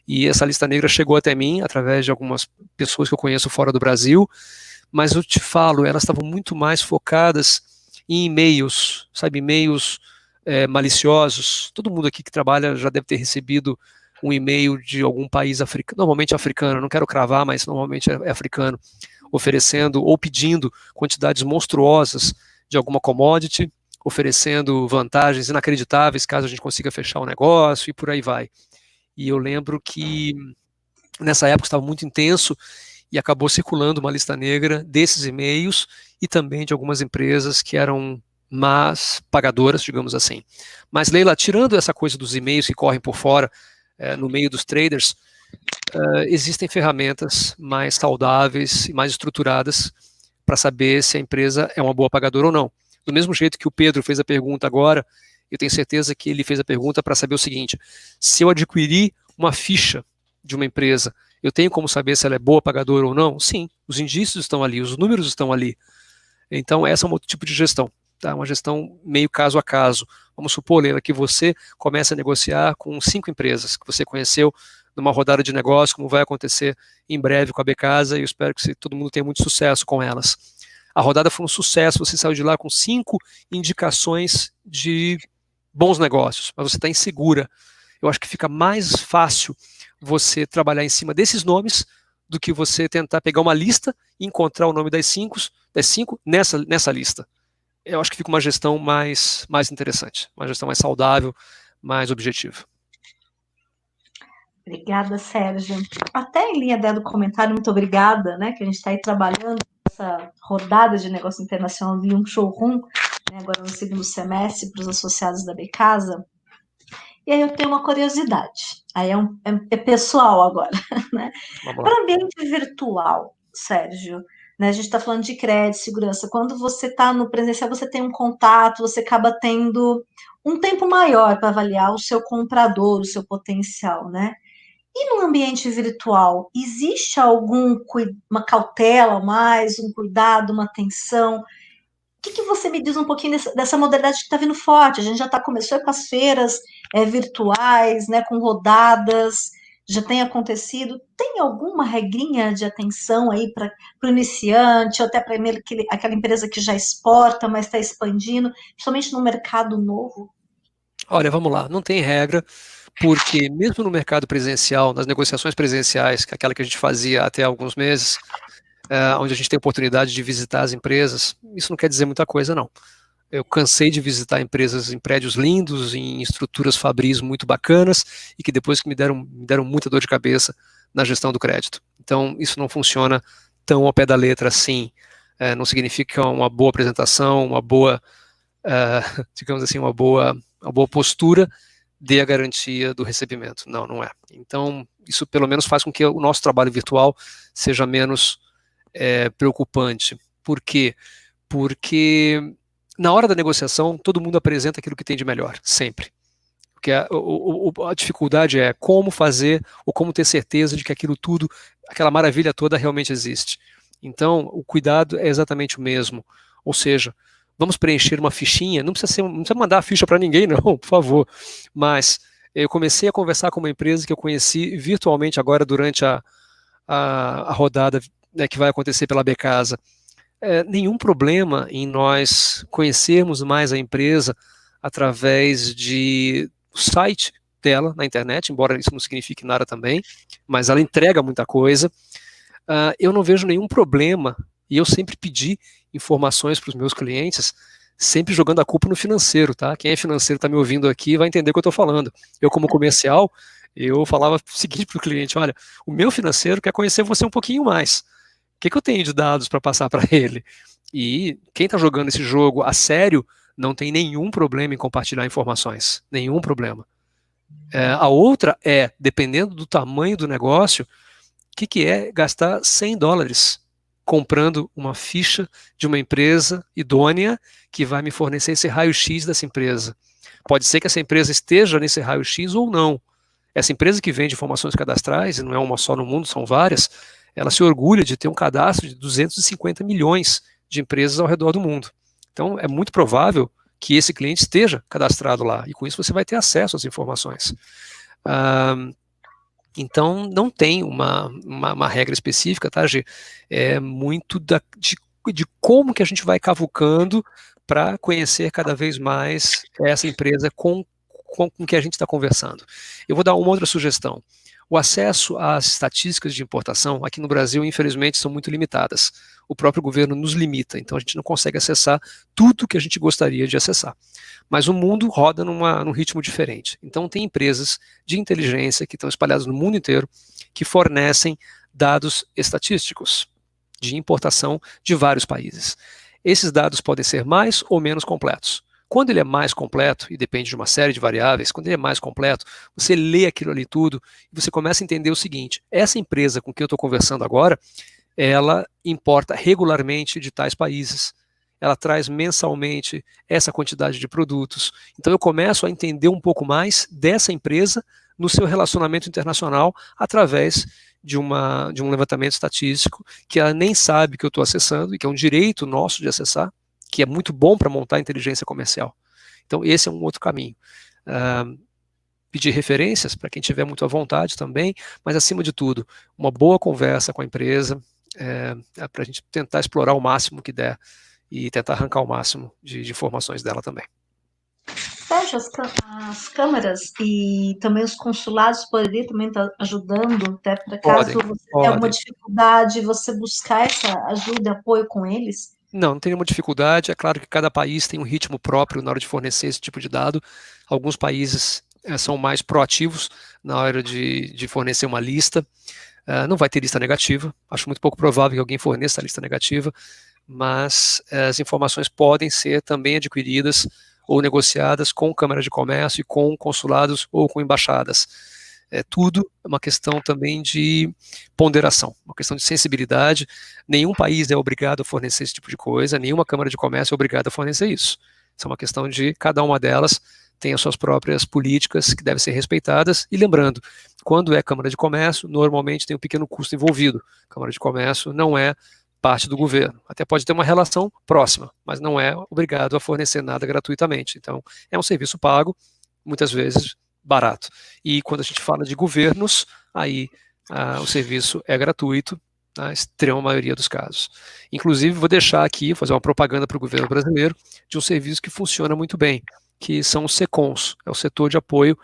B: E essa lista negra chegou até mim através de algumas pessoas que eu conheço fora do Brasil, mas eu te falo, elas estavam muito mais focadas em e-mails, e-mails maliciosos. Todo mundo aqui que trabalha já deve ter recebido um e-mail de algum país africano, normalmente africano, não quero cravar, mas normalmente é africano, oferecendo ou pedindo quantidades monstruosas de alguma commodity, oferecendo vantagens inacreditáveis caso a gente consiga fechar o negócio e por aí vai. E eu lembro que nessa época estava muito intenso e acabou circulando uma lista negra desses e-mails e também de algumas empresas que eram más pagadoras, digamos assim. Mas, Leila, tirando essa coisa dos e-mails que correm por fora, no meio dos traders, existem ferramentas mais saudáveis e mais estruturadas para saber se a empresa é uma boa pagadora ou não. Do mesmo jeito que o Pedro fez a pergunta agora, eu tenho certeza que ele fez a pergunta para saber o seguinte: se eu adquirir uma ficha de uma empresa, eu tenho como saber se ela é boa pagadora ou não? Sim, os indícios estão ali, os números estão ali. Então, essa é um outro tipo de gestão, tá? Uma gestão meio caso a caso. Vamos supor, Leila, que você começa a negociar com 5 empresas que você conheceu numa rodada de negócio, como vai acontecer em breve com a Becasa, e eu espero que todo mundo tenha muito sucesso com elas. A rodada foi um sucesso, você saiu de lá com 5 indicações de bons negócios, mas você está insegura. Eu acho que fica mais fácil você trabalhar em cima desses nomes do que você tentar pegar uma lista e encontrar o nome das 5 das 5 nessa lista. Eu acho que fica uma gestão mais interessante, uma gestão mais saudável, mais objetiva.
A: Obrigada, Sérgio. Até em linha do comentário, muito obrigada, né, que a gente está aí trabalhando essa rodada de negócio internacional de um showroom, né, agora no segundo semestre, para os associados da Becasa. E aí eu tenho uma curiosidade, aí é pessoal agora, né? Para ambiente virtual, Sérgio, né, a gente está falando de crédito, segurança. Quando você está no presencial, você tem um contato, você acaba tendo um tempo maior para avaliar o seu comprador, o seu potencial, né? E no ambiente virtual, existe uma cautela mais, um cuidado, uma atenção? Que você me diz um pouquinho dessa modalidade que está vindo forte? A gente já começou com as feiras virtuais, né, com rodadas, já tem acontecido. Tem alguma regrinha de atenção aí para o iniciante, ou até para aquela empresa que já exporta, mas está expandindo, principalmente no mercado novo?
B: Olha, vamos lá, não tem regra, porque mesmo no mercado presencial, nas negociações presenciais, que é aquela que a gente fazia até alguns meses, onde a gente tem oportunidade de visitar as empresas, isso não quer dizer muita coisa, não. Eu cansei de visitar empresas em prédios lindos, em estruturas fabris muito bacanas, e que depois que me deram muita dor de cabeça na gestão do crédito. Então, isso não funciona tão ao pé da letra assim. Não significa uma boa apresentação, uma boa, digamos assim, uma boa postura dê a garantia do recebimento. Não, não é. Então, isso pelo menos faz com que o nosso trabalho virtual seja menos preocupante. Por quê? Porque na hora da negociação, todo mundo apresenta aquilo que tem de melhor, sempre. Porque a dificuldade é como fazer ou como ter certeza de que aquilo tudo, aquela maravilha toda realmente existe. Então, o cuidado é exatamente o mesmo. Ou seja, vamos preencher uma fichinha, não precisa mandar a ficha para ninguém, não, por favor. Mas eu comecei a conversar com uma empresa que eu conheci virtualmente agora durante a rodada, né, que vai acontecer pela Becasa. Nenhum problema em nós conhecermos mais a empresa através do site dela na internet, embora isso não signifique nada também, mas ela entrega muita coisa. Eu não vejo nenhum problema, e eu sempre pedi informações para os meus clientes, sempre jogando a culpa no financeiro, tá? Quem é financeiro está me ouvindo aqui vai entender o que eu estou falando. Eu, como comercial, eu falava o seguinte para o cliente: olha, o meu financeiro quer conhecer você um pouquinho mais. O que eu tenho de dados para passar para ele? E quem está jogando esse jogo a sério não tem nenhum problema em compartilhar informações. Nenhum problema. A outra é, dependendo do tamanho do negócio, o que é gastar $100 comprando uma ficha de uma empresa idônea que vai me fornecer esse raio-x dessa empresa. Pode ser que essa empresa esteja nesse raio-x ou não. Essa empresa que vende informações cadastrais, e não é uma só no mundo, são várias, ela se orgulha de ter um cadastro de 250 milhões de empresas ao redor do mundo. Então, é muito provável que esse cliente esteja cadastrado lá, e com isso você vai ter acesso às informações. Então, não tem uma regra específica, tá, Gê? É muito de como que a gente vai cavucando para conhecer cada vez mais essa empresa com que a gente está conversando. Eu vou dar uma outra sugestão. O acesso às estatísticas de importação aqui no Brasil, infelizmente, são muito limitadas. O próprio governo nos limita, então a gente não consegue acessar tudo que a gente gostaria de acessar. Mas o mundo roda num ritmo diferente. Então tem empresas de inteligência que estão espalhadas no mundo inteiro que fornecem dados estatísticos de importação de vários países. Esses dados podem ser mais ou menos completos. Quando ele é mais completo, e depende de uma série de variáveis, quando ele é mais completo, você lê aquilo ali tudo e você começa a entender o seguinte: essa empresa com quem eu estou conversando agora, ela importa regularmente de tais países. Ela traz mensalmente essa quantidade de produtos. Então eu começo a entender um pouco mais dessa empresa no seu relacionamento internacional através de um levantamento estatístico que ela nem sabe que eu estou acessando e que é um direito nosso de acessar, que é muito bom para montar inteligência comercial. Então, esse é um outro caminho. Pedir referências para quem tiver muito à vontade também, mas, acima de tudo, uma boa conversa com a empresa, para a gente tentar explorar o máximo que der e tentar arrancar o máximo de informações dela também.
A: Sérgio, as câmaras e também os consulados poderiam também estar ajudando, até para caso você tenha alguma dificuldade, você buscar essa ajuda e apoio com eles?
B: Não tem nenhuma dificuldade. É claro que cada país tem um ritmo próprio na hora de fornecer esse tipo de dado. Alguns países são mais proativos na hora de fornecer uma lista. Não vai ter lista negativa. Acho muito pouco provável que alguém forneça a lista negativa, mas as informações podem ser também adquiridas ou negociadas com câmaras de comércio e com consulados ou com embaixadas. Tudo é uma questão também de ponderação, uma questão de sensibilidade. Nenhum país é obrigado a fornecer esse tipo de coisa, nenhuma Câmara de Comércio é obrigada a fornecer isso. Isso é uma questão de cada uma delas tem as suas próprias políticas que devem ser respeitadas. E lembrando, quando é Câmara de Comércio, normalmente tem um pequeno custo envolvido. Câmara de Comércio não é parte do governo. Até pode ter uma relação próxima, mas não é obrigado a fornecer nada gratuitamente. Então, é um serviço pago, muitas vezes barato. E quando a gente fala de governos, aí o serviço é gratuito, na extrema maioria dos casos. Inclusive, vou deixar aqui, fazer uma propaganda para o governo brasileiro, de um serviço que funciona muito bem, que são os SECONs, é o setor de apoio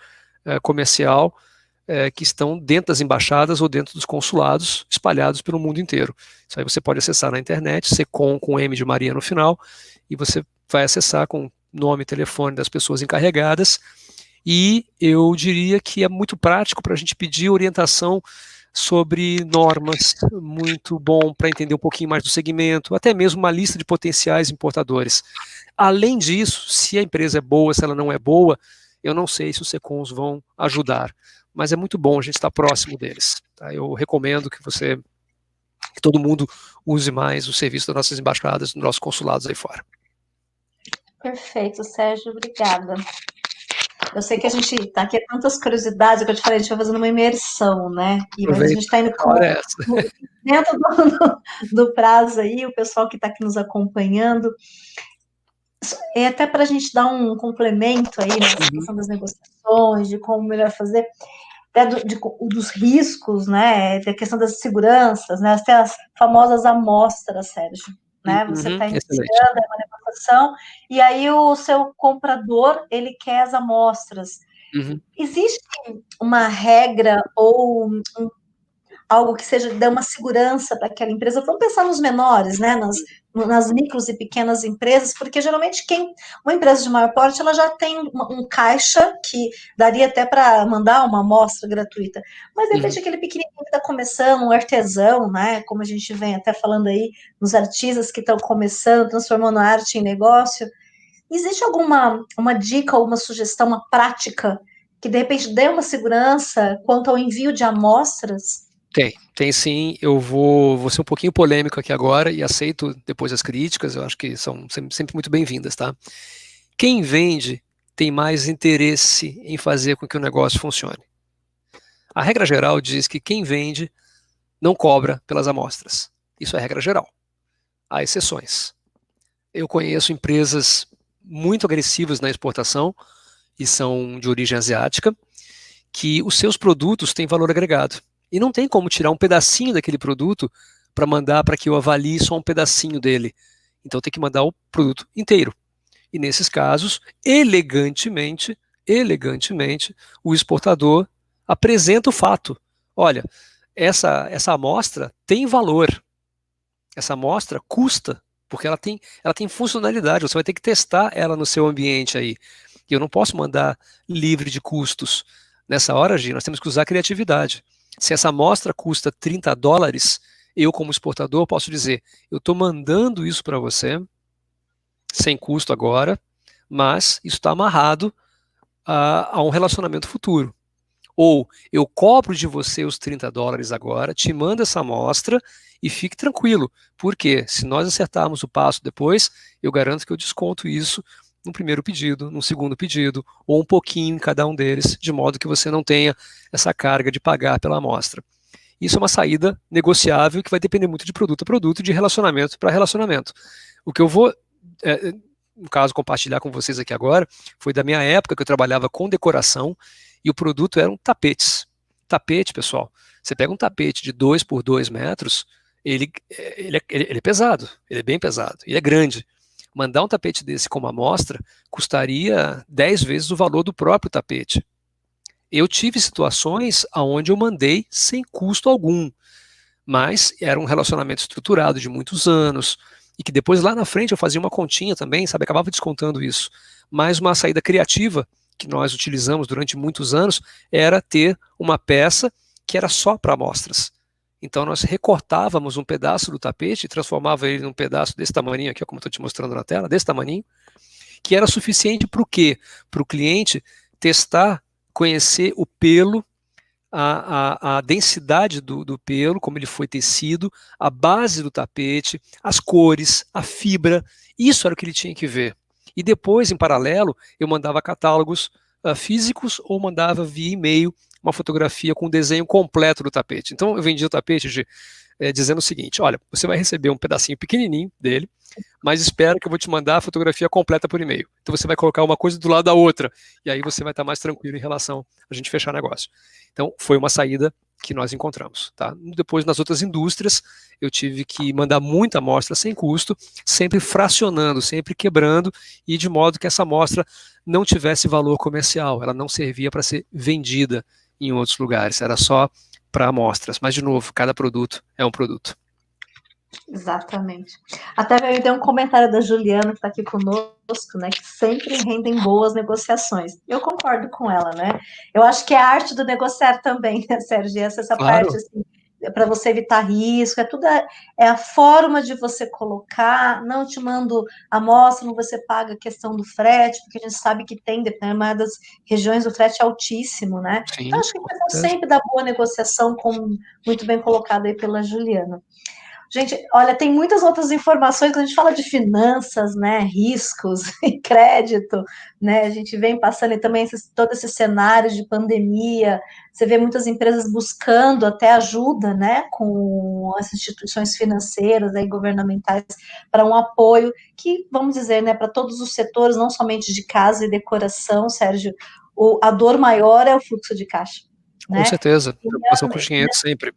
B: comercial, que estão dentro das embaixadas ou dentro dos consulados, espalhados pelo mundo inteiro. Isso aí você pode acessar na internet, SECON com M de Maria no final, e você vai acessar com nome e telefone das pessoas encarregadas. E eu diria que é muito prático para a gente pedir orientação sobre normas, muito bom para entender um pouquinho mais do segmento, até mesmo uma lista de potenciais importadores. Além disso, se a empresa é boa, se ela não é boa, eu não sei se os SECONs vão ajudar, mas é muito bom a gente estar próximo deles. Tá? Eu recomendo que todo mundo use mais o serviço das nossas embaixadas, dos nossos consulados aí fora.
A: Perfeito, Sérgio, obrigada. Eu sei que a gente está aqui com tantas curiosidades, que eu te falei, a gente vai fazendo uma imersão, né? Mas a gente está indo dentro do prazo aí, o pessoal que está aqui nos acompanhando. É até para a gente dar um complemento aí nessa questão das negociações, de como melhor fazer, até dos riscos, né? Da questão das seguranças, né? Até as famosas amostras, Sérgio. Né? Você está iniciando uma negociação e aí o seu comprador ele quer as amostras. Existe uma regra ou algo que seja dê uma segurança para aquela empresa? Vamos pensar nos menores, né? Nas micros e pequenas empresas, porque geralmente uma empresa de maior porte ela já tem um caixa que daria até para mandar uma amostra gratuita, mas de repente aquele pequenininho que está começando, um artesão, né? Como a gente vem até falando aí nos artistas que estão começando, transformando a arte em negócio. Existe alguma uma dica ou uma sugestão, uma prática que de repente dê uma segurança quanto ao envio de amostras?
B: Tem sim. Eu vou ser um pouquinho polêmico aqui agora e aceito depois as críticas, eu acho que são sempre muito bem-vindas, tá? Quem vende tem mais interesse em fazer com que o negócio funcione. A regra geral diz que quem vende não cobra pelas amostras. Isso é a regra geral. Há exceções. Eu conheço empresas muito agressivas na exportação e são de origem asiática, que os seus produtos têm valor agregado. E não tem como tirar um pedacinho daquele produto para mandar para que eu avalie só um pedacinho dele. Então tem que mandar o produto inteiro. E nesses casos, elegantemente, o exportador apresenta o fato. Olha, essa amostra tem valor. Essa amostra custa, porque ela tem funcionalidade. Você vai ter que testar ela no seu ambiente aí. E eu não posso mandar livre de custos. Nessa hora, Gi, nós temos que usar a criatividade. Se essa amostra custa $30, eu, como exportador, posso dizer, eu estou mandando isso para você, sem custo agora, mas isso está amarrado a um relacionamento futuro. Ou eu cobro de você os $30 agora, te mando essa amostra e fique tranquilo, porque se nós acertarmos o passo depois, eu garanto que eu desconto isso no primeiro pedido, no segundo pedido, ou um pouquinho em cada um deles, de modo que você não tenha essa carga de pagar pela amostra. Isso é uma saída negociável que vai depender muito de produto a produto, de relacionamento para relacionamento. O que eu vou, no caso, compartilhar com vocês aqui agora, foi da minha época que eu trabalhava com decoração e o produto eram tapetes. Tapete, pessoal, você pega um tapete de 2 por 2 metros, ele é pesado, ele é bem pesado, ele é grande. Mandar um tapete desse como amostra custaria 10 vezes o valor do próprio tapete. Eu tive situações onde eu mandei sem custo algum, mas era um relacionamento estruturado de muitos anos, e que depois lá na frente eu fazia uma continha também, sabe, acabava descontando isso. Mas uma saída criativa que nós utilizamos durante muitos anos era ter uma peça que era só para amostras. Então nós recortávamos um pedaço do tapete e transformava ele num pedaço desse tamanho aqui, como eu estou te mostrando na tela, desse tamanho, que era suficiente para o quê? Para o cliente testar, conhecer o pelo, a densidade do pelo, como ele foi tecido, a base do tapete, as cores, a fibra, isso era o que ele tinha que ver. E depois, em paralelo, eu mandava catálogos físicos ou mandava via e-mail uma fotografia com o desenho completo do tapete. Então eu vendia o tapete dizendo o seguinte, olha, você vai receber um pedacinho pequenininho dele, mas espera que eu vou te mandar a fotografia completa por e-mail. Então você vai colocar uma coisa do lado da outra, e aí você vai estar mais tranquilo em relação a gente fechar negócio. Então foi uma saída que nós encontramos. Tá? Depois, nas outras indústrias, eu tive que mandar muita amostra sem custo, sempre fracionando, sempre quebrando, e de modo que essa amostra não tivesse valor comercial, ela não servia para ser vendida em outros lugares, era só para amostras. Mas, de novo, cada produto é um produto.
A: Exatamente. Até me deu um comentário da Juliana, que está aqui conosco, né, que sempre rendem boas negociações. Eu concordo com ela, né? Eu acho que é a arte do negociar também, né, Sérgio? Essa
B: Claro.
A: parte, assim, para você evitar risco, é a forma de você colocar, não te mando amostra, não você paga a questão do frete, porque a gente sabe que tem determinadas regiões o frete é altíssimo, né?
B: Sim,
A: Então, acho que a questão sempre da boa negociação, como muito bem colocado aí pela Juliana. Gente, olha, tem muitas outras informações quando a gente fala de finanças, né, riscos e crédito, né, a gente vem passando e também todo esse cenário de pandemia, você vê muitas empresas buscando até ajuda, né, com as instituições financeiras e governamentais para um apoio que, vamos dizer, né, para todos os setores, não somente de casa e decoração, Sérgio, a dor maior é o fluxo de caixa,
B: com
A: né?
B: certeza, preocupação com o dinheiro sempre.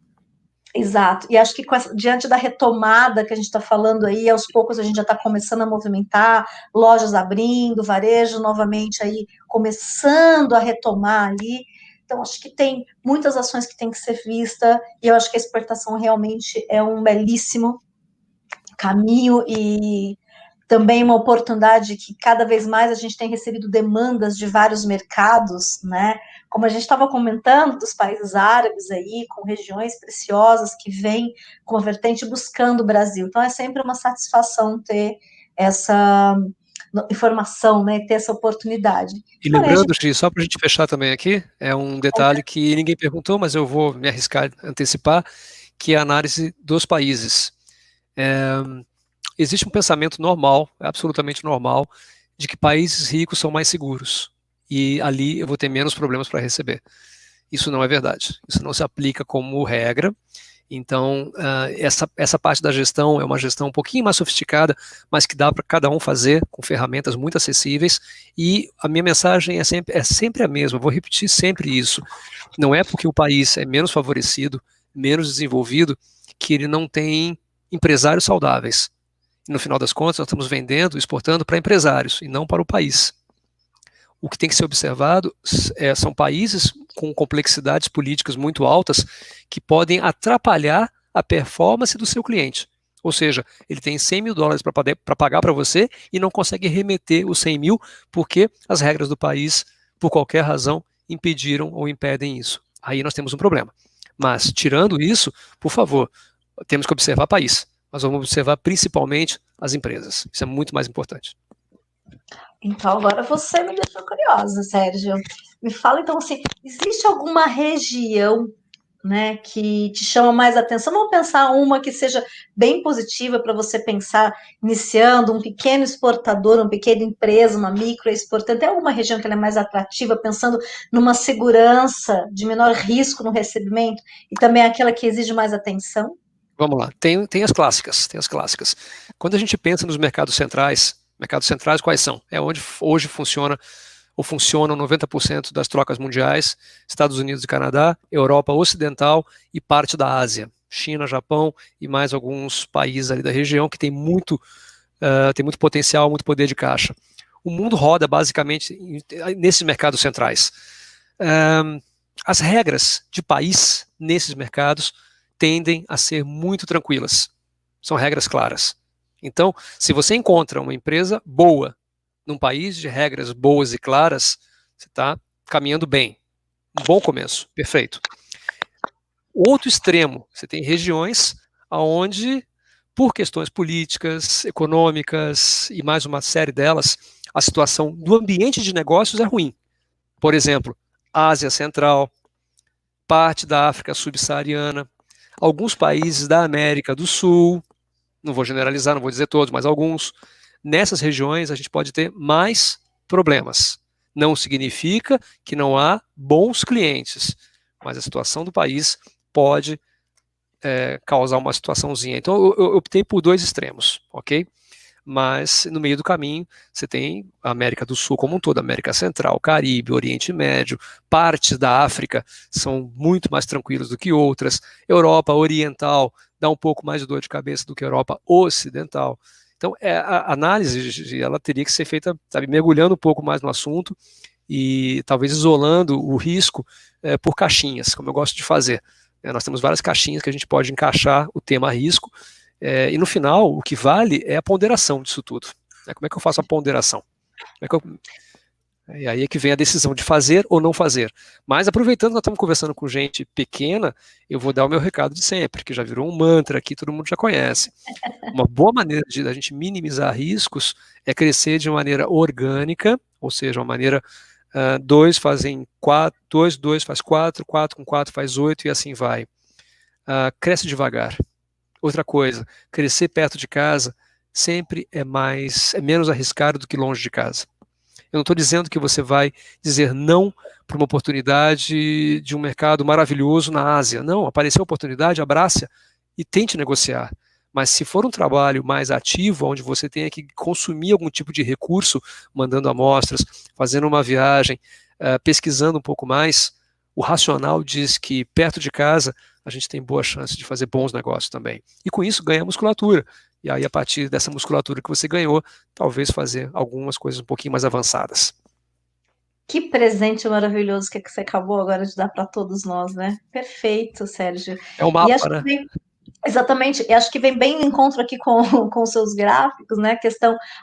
A: Exato, e acho que diante da retomada que a gente está falando aí, aos poucos a gente já está começando a movimentar, lojas abrindo, varejo novamente aí começando a retomar ali, então acho que tem muitas ações que tem que ser vista, e eu acho que a exportação realmente é um belíssimo caminho e também uma oportunidade que cada vez mais a gente tem recebido demandas de vários mercados, né? Como a gente estava comentando dos países árabes aí, com regiões preciosas que vêm com a vertente buscando o Brasil. Então é sempre uma satisfação ter essa informação, né? Ter essa oportunidade.
B: E
A: Porém,
B: lembrando, Gi, só para a gente fechar também aqui, é um detalhe que ninguém perguntou, mas eu vou me arriscar a antecipar, que é a análise dos países. Existe um pensamento normal, absolutamente normal, de que países ricos são mais seguros. E ali eu vou ter menos problemas para receber. Isso não é verdade. Isso não se aplica como regra. Então, essa parte da gestão é uma gestão um pouquinho mais sofisticada, mas que dá para cada um fazer com ferramentas muito acessíveis. E a minha mensagem é sempre a mesma, vou repetir sempre isso. Não é porque o país é menos favorecido, menos desenvolvido, que ele não tem empresários saudáveis. E no final das contas, nós estamos vendendo, exportando para empresários e não para o país. O que tem que ser observado são países com complexidades políticas muito altas que podem atrapalhar a performance do seu cliente. Ou seja, ele tem 100 mil dólares para pagar para você e não consegue remeter os 100 mil porque as regras do país, por qualquer razão, impediram ou impedem isso. Aí nós temos um problema. Mas, tirando isso, por favor, temos que observar o país. Nós vamos observar principalmente as empresas. Isso é muito mais importante.
A: Então, agora você me deixou curiosa, Sérgio. Me fala, então, assim, existe alguma região, né, que te chama mais atenção? Vamos pensar uma que seja bem positiva para você pensar, iniciando um pequeno exportador, uma pequena empresa, uma micro exportante. Tem alguma região que ela é mais atrativa, pensando numa segurança de menor risco no recebimento e também aquela que exige mais atenção?
B: Vamos lá, tem as clássicas, Quando a gente pensa nos mercados centrais quais são? É onde hoje funciona ou funcionam 90% das trocas mundiais, Estados Unidos e Canadá, Europa Ocidental e parte da Ásia, China, Japão e mais alguns países ali da região que tem muito potencial, muito poder de caixa. O mundo roda basicamente nesses mercados centrais. As regras de país nesses mercados tendem a ser muito tranquilas. São regras claras. Então, se você encontra uma empresa boa, num país de regras boas e claras, você está caminhando bem. Um bom começo, perfeito. Outro extremo, você tem regiões onde, por questões políticas, econômicas e mais uma série delas, a situação do ambiente de negócios é ruim. Por exemplo, Ásia Central, parte da África subsaariana, alguns países da América do Sul, não vou generalizar, não vou dizer todos, mas alguns. Nessas regiões a gente pode ter mais problemas. Não significa que não há bons clientes, mas a situação do país pode causar uma situaçãozinha. Então eu optei por dois extremos, ok? Mas no meio do caminho você tem a América do Sul como um todo, América Central, Caribe, Oriente Médio, partes da África são muito mais tranquilas do que outras, Europa Oriental dá um pouco mais de dor de cabeça do que a Europa Ocidental. Então a análise ela teria que ser feita, sabe, mergulhando um pouco mais no assunto e talvez isolando o risco por caixinhas, como eu gosto de fazer. Nós temos várias caixinhas que a gente pode encaixar o tema risco, e no final, o que vale é a ponderação disso tudo. Como é que eu faço a ponderação? E aí é que vem a decisão de fazer ou não fazer. Mas aproveitando que nós estamos conversando com gente pequena, eu vou dar o meu recado de sempre, que já virou um mantra aqui, todo mundo já conhece. Uma boa maneira de a gente minimizar riscos é crescer de maneira orgânica, ou seja, uma maneira 2 fazem 4, 2 faz 4, 4 com 4 faz 8 e assim vai. Cresce devagar. Outra coisa, crescer perto de casa sempre é menos arriscado do que longe de casa. Eu não estou dizendo que você vai dizer não para uma oportunidade de um mercado maravilhoso na Ásia. Não, apareceu a oportunidade, abrace-a e tente negociar. Mas se for um trabalho mais ativo, onde você tenha que consumir algum tipo de recurso, mandando amostras, fazendo uma viagem, pesquisando um pouco mais, o racional diz que perto de casa a gente tem boa chance de fazer bons negócios também. E com isso ganha musculatura. E aí, a partir dessa musculatura que você ganhou, talvez fazer algumas coisas um pouquinho mais avançadas.
A: Que presente maravilhoso que você acabou agora de dar para todos nós, né? Perfeito, Sérgio.
B: É um
A: E acho
B: mapa,
A: que
B: né?
A: vem, exatamente, e acho que vem bem em encontro aqui com os seus gráficos, né?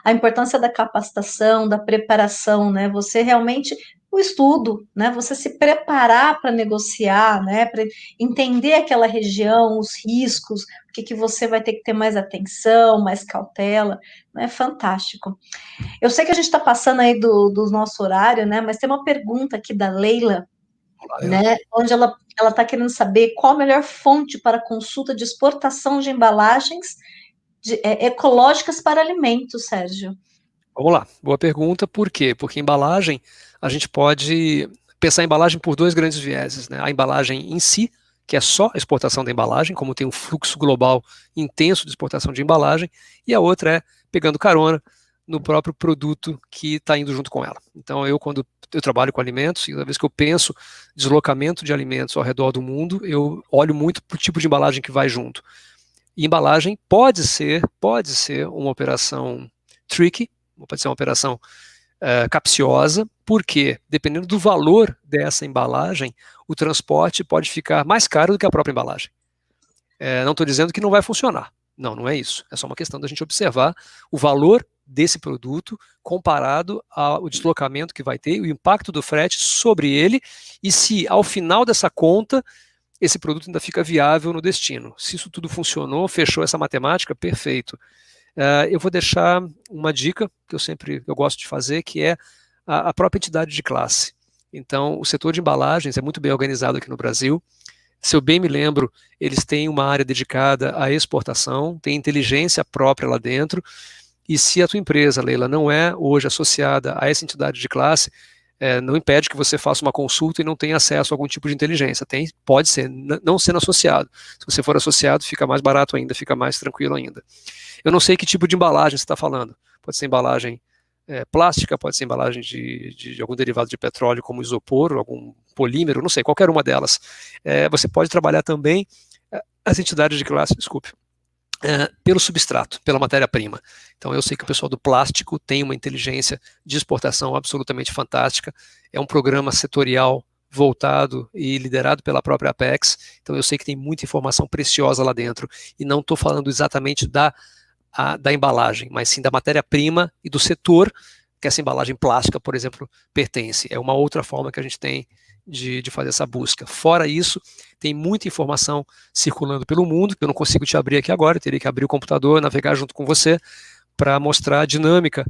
A: A importância da capacitação, da preparação, né? Você realmente, o estudo, né? Você se preparar para negociar, né? Para entender aquela região, os riscos, o que você vai ter que ter mais atenção, mais cautela, né? Fantástico. Eu sei que a gente está passando aí do nosso horário, né? Mas tem uma pergunta aqui da Leila, né? Onde ela está querendo saber qual a melhor fonte para consulta de exportação de embalagens ecológicas para alimentos, Sérgio.
B: Vamos lá, boa pergunta. Por quê? Porque embalagem, a gente pode pensar em embalagem por dois grandes vieses, né? A embalagem em si, que é só a exportação da embalagem, como tem um fluxo global intenso de exportação de embalagem, e a outra é pegando carona no próprio produto que está indo junto com ela. Então, quando eu trabalho com alimentos, e cada vez que eu penso deslocamento de alimentos ao redor do mundo, eu olho muito para o tipo de embalagem que vai junto. E embalagem pode ser uma operação tricky, pode ser uma operação capciosa, porque, dependendo do valor dessa embalagem, o transporte pode ficar mais caro do que a própria embalagem. Não estou dizendo que não vai funcionar. Não é isso. É só uma questão da gente observar o valor desse produto comparado ao deslocamento que vai ter, o impacto do frete sobre ele, e se ao final dessa conta esse produto ainda fica viável no destino. Se isso tudo funcionou, fechou essa matemática, perfeito. Eu vou deixar uma dica que eu gosto de fazer, que é a própria entidade de classe. Então, o setor de embalagens é muito bem organizado aqui no Brasil. Se eu bem me lembro, eles têm uma área dedicada à exportação, tem inteligência própria lá dentro, e se a tua empresa, Leila, não é hoje associada a essa entidade de classe, não impede que você faça uma consulta e não tenha acesso a algum tipo de inteligência. Pode ser, não sendo associado. Se você for associado, fica mais barato ainda, fica mais tranquilo ainda. Eu não sei que tipo de embalagem você está falando. Pode ser embalagem plástica, pode ser embalagem de algum derivado de petróleo, como isopor, algum polímero, não sei, qualquer uma delas. Você pode trabalhar também as entidades de classe, desculpe, pelo substrato, pela matéria-prima. Então eu sei que o pessoal do plástico tem uma inteligência de exportação absolutamente fantástica, é um programa setorial voltado e liderado pela própria Apex, então eu sei que tem muita informação preciosa lá dentro, e não estou falando exatamente da da embalagem, mas sim da matéria-prima e do setor que essa embalagem plástica, por exemplo, pertence. É uma outra forma que a gente tem de fazer essa busca. Fora isso, tem muita informação circulando pelo mundo, que eu não consigo te abrir aqui agora, eu teria que abrir o computador, navegar junto com você, para mostrar a dinâmica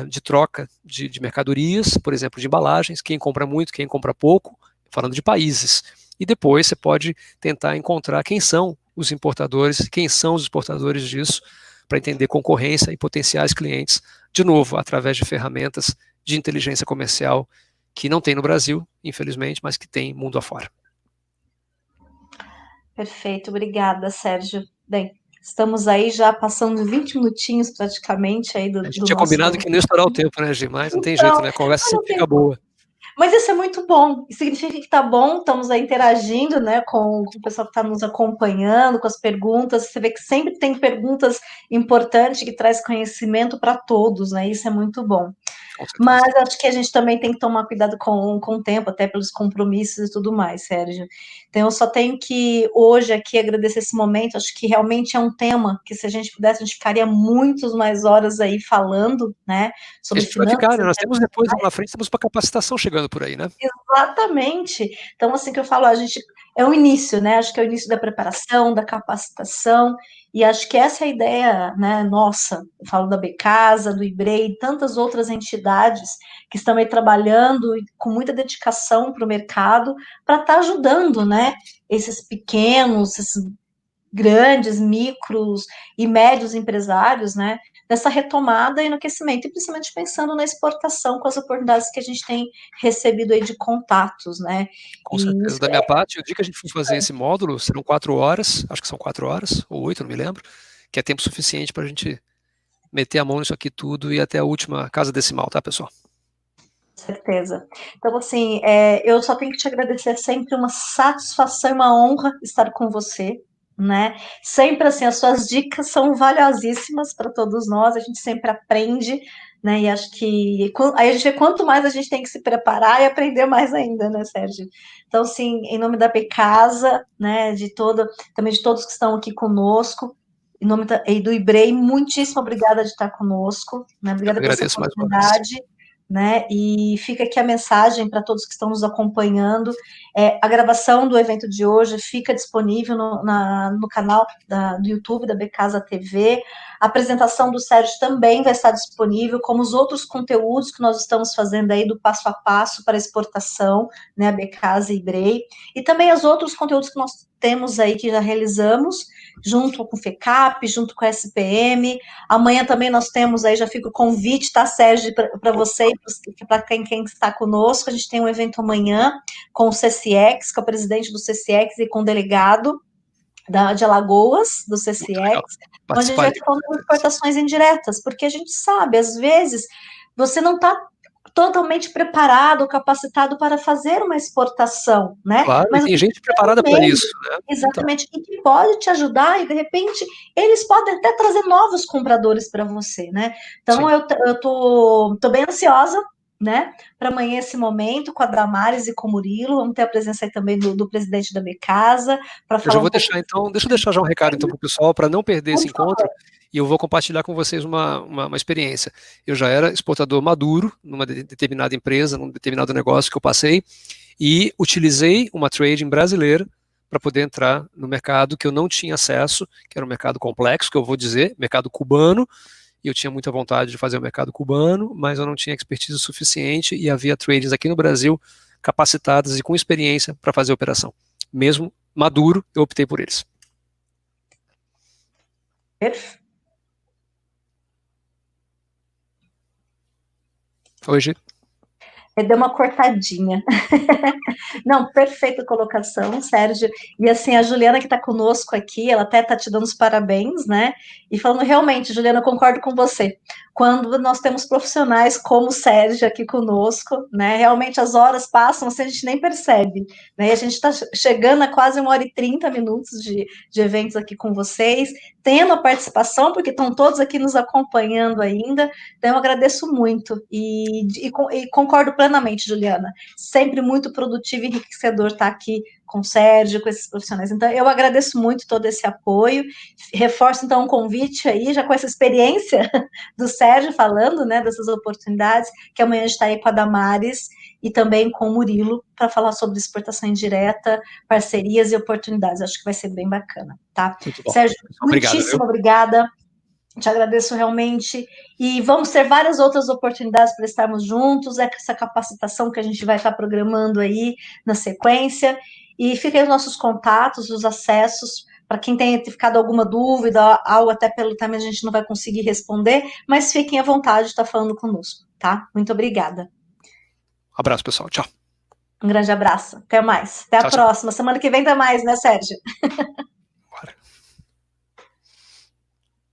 B: de troca de mercadorias, por exemplo, de embalagens, quem compra muito, quem compra pouco, falando de países. E depois você pode tentar encontrar quem são os importadores, quem são os exportadores disso, para entender concorrência e potenciais clientes, de novo, através de ferramentas de inteligência comercial que não tem no Brasil, infelizmente, mas que tem mundo afora.
A: Perfeito, obrigada, Sérgio. Bem, estamos aí já passando 20 minutinhos praticamente aí
B: A gente
A: do
B: tinha
A: nosso...
B: combinado que não ia estourar o tempo, né, Gi? Mas não tem
A: Então,
B: jeito, né? A conversa sempre
A: tem...
B: fica boa.
A: Mas isso é muito bom, significa que está bom, estamos aí interagindo, né, com o pessoal que está nos acompanhando, com as perguntas, você vê que sempre tem perguntas importantes que traz conhecimento para todos, né, isso é muito bom. Mas acho que a gente também tem que tomar cuidado com o tempo, até pelos compromissos e tudo mais, Sérgio. Então, eu só tenho que, hoje, aqui, agradecer esse momento. Acho que realmente é um tema que, se a gente pudesse, a gente ficaria muitas mais horas aí falando, né,
B: A
A: sobre
B: gente vai
A: finanças.
B: ficar, né? Nós temos depois, lá na frente, temos para capacitação chegando por aí, né?
A: Exatamente. Então, assim que eu falo, a gente é o início, né? Acho que é o início da preparação, da capacitação, e acho que essa é a ideia, né, nossa. Eu falo da Becasa, do IBREI, tantas outras entidades que estão aí trabalhando com muita dedicação para o mercado, para estar ajudando, né, esses pequenos, esses grandes, micros e médios empresários, né, nessa retomada e no aquecimento, e principalmente pensando na exportação, com as oportunidades que a gente tem recebido aí de contatos, né.
B: Com
A: E
B: certeza.
A: isso
B: Da minha parte, o dia que a gente for fazer esse módulo, serão 4 horas, acho que são 4 horas, ou 8, não me lembro, que é tempo suficiente para a gente meter a mão nisso aqui tudo e ir até a última casa decimal, tá, pessoal?
A: certeza. Então, assim, eu só tenho que te agradecer, é sempre uma satisfação e uma honra estar com você, né? Sempre assim, as suas dicas são valiosíssimas para todos nós, a gente sempre aprende, né? E acho que aí a gente vê quanto mais a gente tem que se preparar e aprender mais ainda, né, Sérgio? Então, assim, em nome da Becasa, né, também de todos que estão aqui conosco, em nome e do IBREI, muitíssimo obrigada de estar conosco, né?
B: Eu que
A: Obrigada por essa
B: agradeço mais uma vez.
A: oportunidade, né? E fica aqui a mensagem para todos que estão nos acompanhando. A gravação do evento de hoje fica disponível no canal do YouTube da Becasa TV. A apresentação do Sérgio também vai estar disponível, como os outros conteúdos que nós estamos fazendo aí do passo a passo para exportação, né? A Becasa e IBREI. E também os outros conteúdos que nós temos aí, que já realizamos, junto com o FECAP, junto com a SPM. Amanhã também nós temos aí, já fica o convite, tá, Sérgio, para você e para quem está conosco. A gente tem um evento amanhã com o CCX, que é o presidente do CCX, e com o delegado de Alagoas, do CCX, onde a gente vai estar falando de exportações indiretas, porque a gente sabe, às vezes, você não está totalmente preparado, capacitado para fazer uma exportação, né?
B: Claro,
A: Mas
B: e tem gente preparada para isso, né?
A: Exatamente, então. E que pode te ajudar, e de repente eles podem até trazer novos compradores para você, né? Então eu tô bem ansiosa, né, para amanhã esse momento com a Damares e com o Murilo. Vamos ter a presença aí também do presidente da Becasa para falar.
B: Eu já vou deixar, então, deixa eu deixar já um recado então para o pessoal, para não perder esse encontro, e eu vou compartilhar com vocês uma experiência. Eu já era exportador maduro numa determinada empresa, num determinado negócio que eu passei, e utilizei uma trading brasileira para poder entrar no mercado que eu não tinha acesso, que era um mercado complexo, que eu vou dizer, mercado cubano, e eu tinha muita vontade de fazer o mercado cubano, mas eu não tinha expertise suficiente, e havia traders aqui no Brasil capacitadas e com experiência para fazer a operação. Mesmo maduro, eu optei por eles. Oi, Gi.
A: Deu uma cortadinha. Não, perfeita colocação, Sérgio. E assim, a Juliana que está conosco aqui, ela até está te dando os parabéns, né? E falando, realmente, Juliana, eu concordo com você. Quando nós temos profissionais como o Sérgio aqui conosco, né? Realmente as horas passam, assim, a gente nem percebe, né? E a gente está chegando a quase 1 hora e 30 minutos de eventos aqui com vocês, tendo a participação, porque estão todos aqui nos acompanhando ainda. Então, eu agradeço muito e concordo plenamente plenamente, Juliana. Sempre muito produtivo e enriquecedor estar aqui com o Sérgio, com esses profissionais. Então, eu agradeço muito todo esse apoio. Reforço, então, um convite aí, já com essa experiência do Sérgio falando, né, dessas oportunidades, que amanhã a gente está aí com a Damares e também com o Murilo para falar sobre exportação indireta, parcerias e oportunidades. Acho que vai ser bem bacana, tá?
B: Muito bom.
A: Sérgio,
B: Obrigado,
A: muitíssimo obrigada. Te agradeço realmente. E vamos ter várias outras oportunidades para estarmos juntos, essa capacitação que a gente vai estar programando aí na sequência. E fiquem os nossos contatos, os acessos, para quem tenha ficado alguma dúvida, algo até pelo time a gente não vai conseguir responder, mas fiquem à vontade de estar falando conosco, tá? Muito obrigada.
B: Abraço, pessoal. Tchau.
A: Um grande abraço. Até mais. Até a próxima. Semana que vem tem mais, né, Sérgio?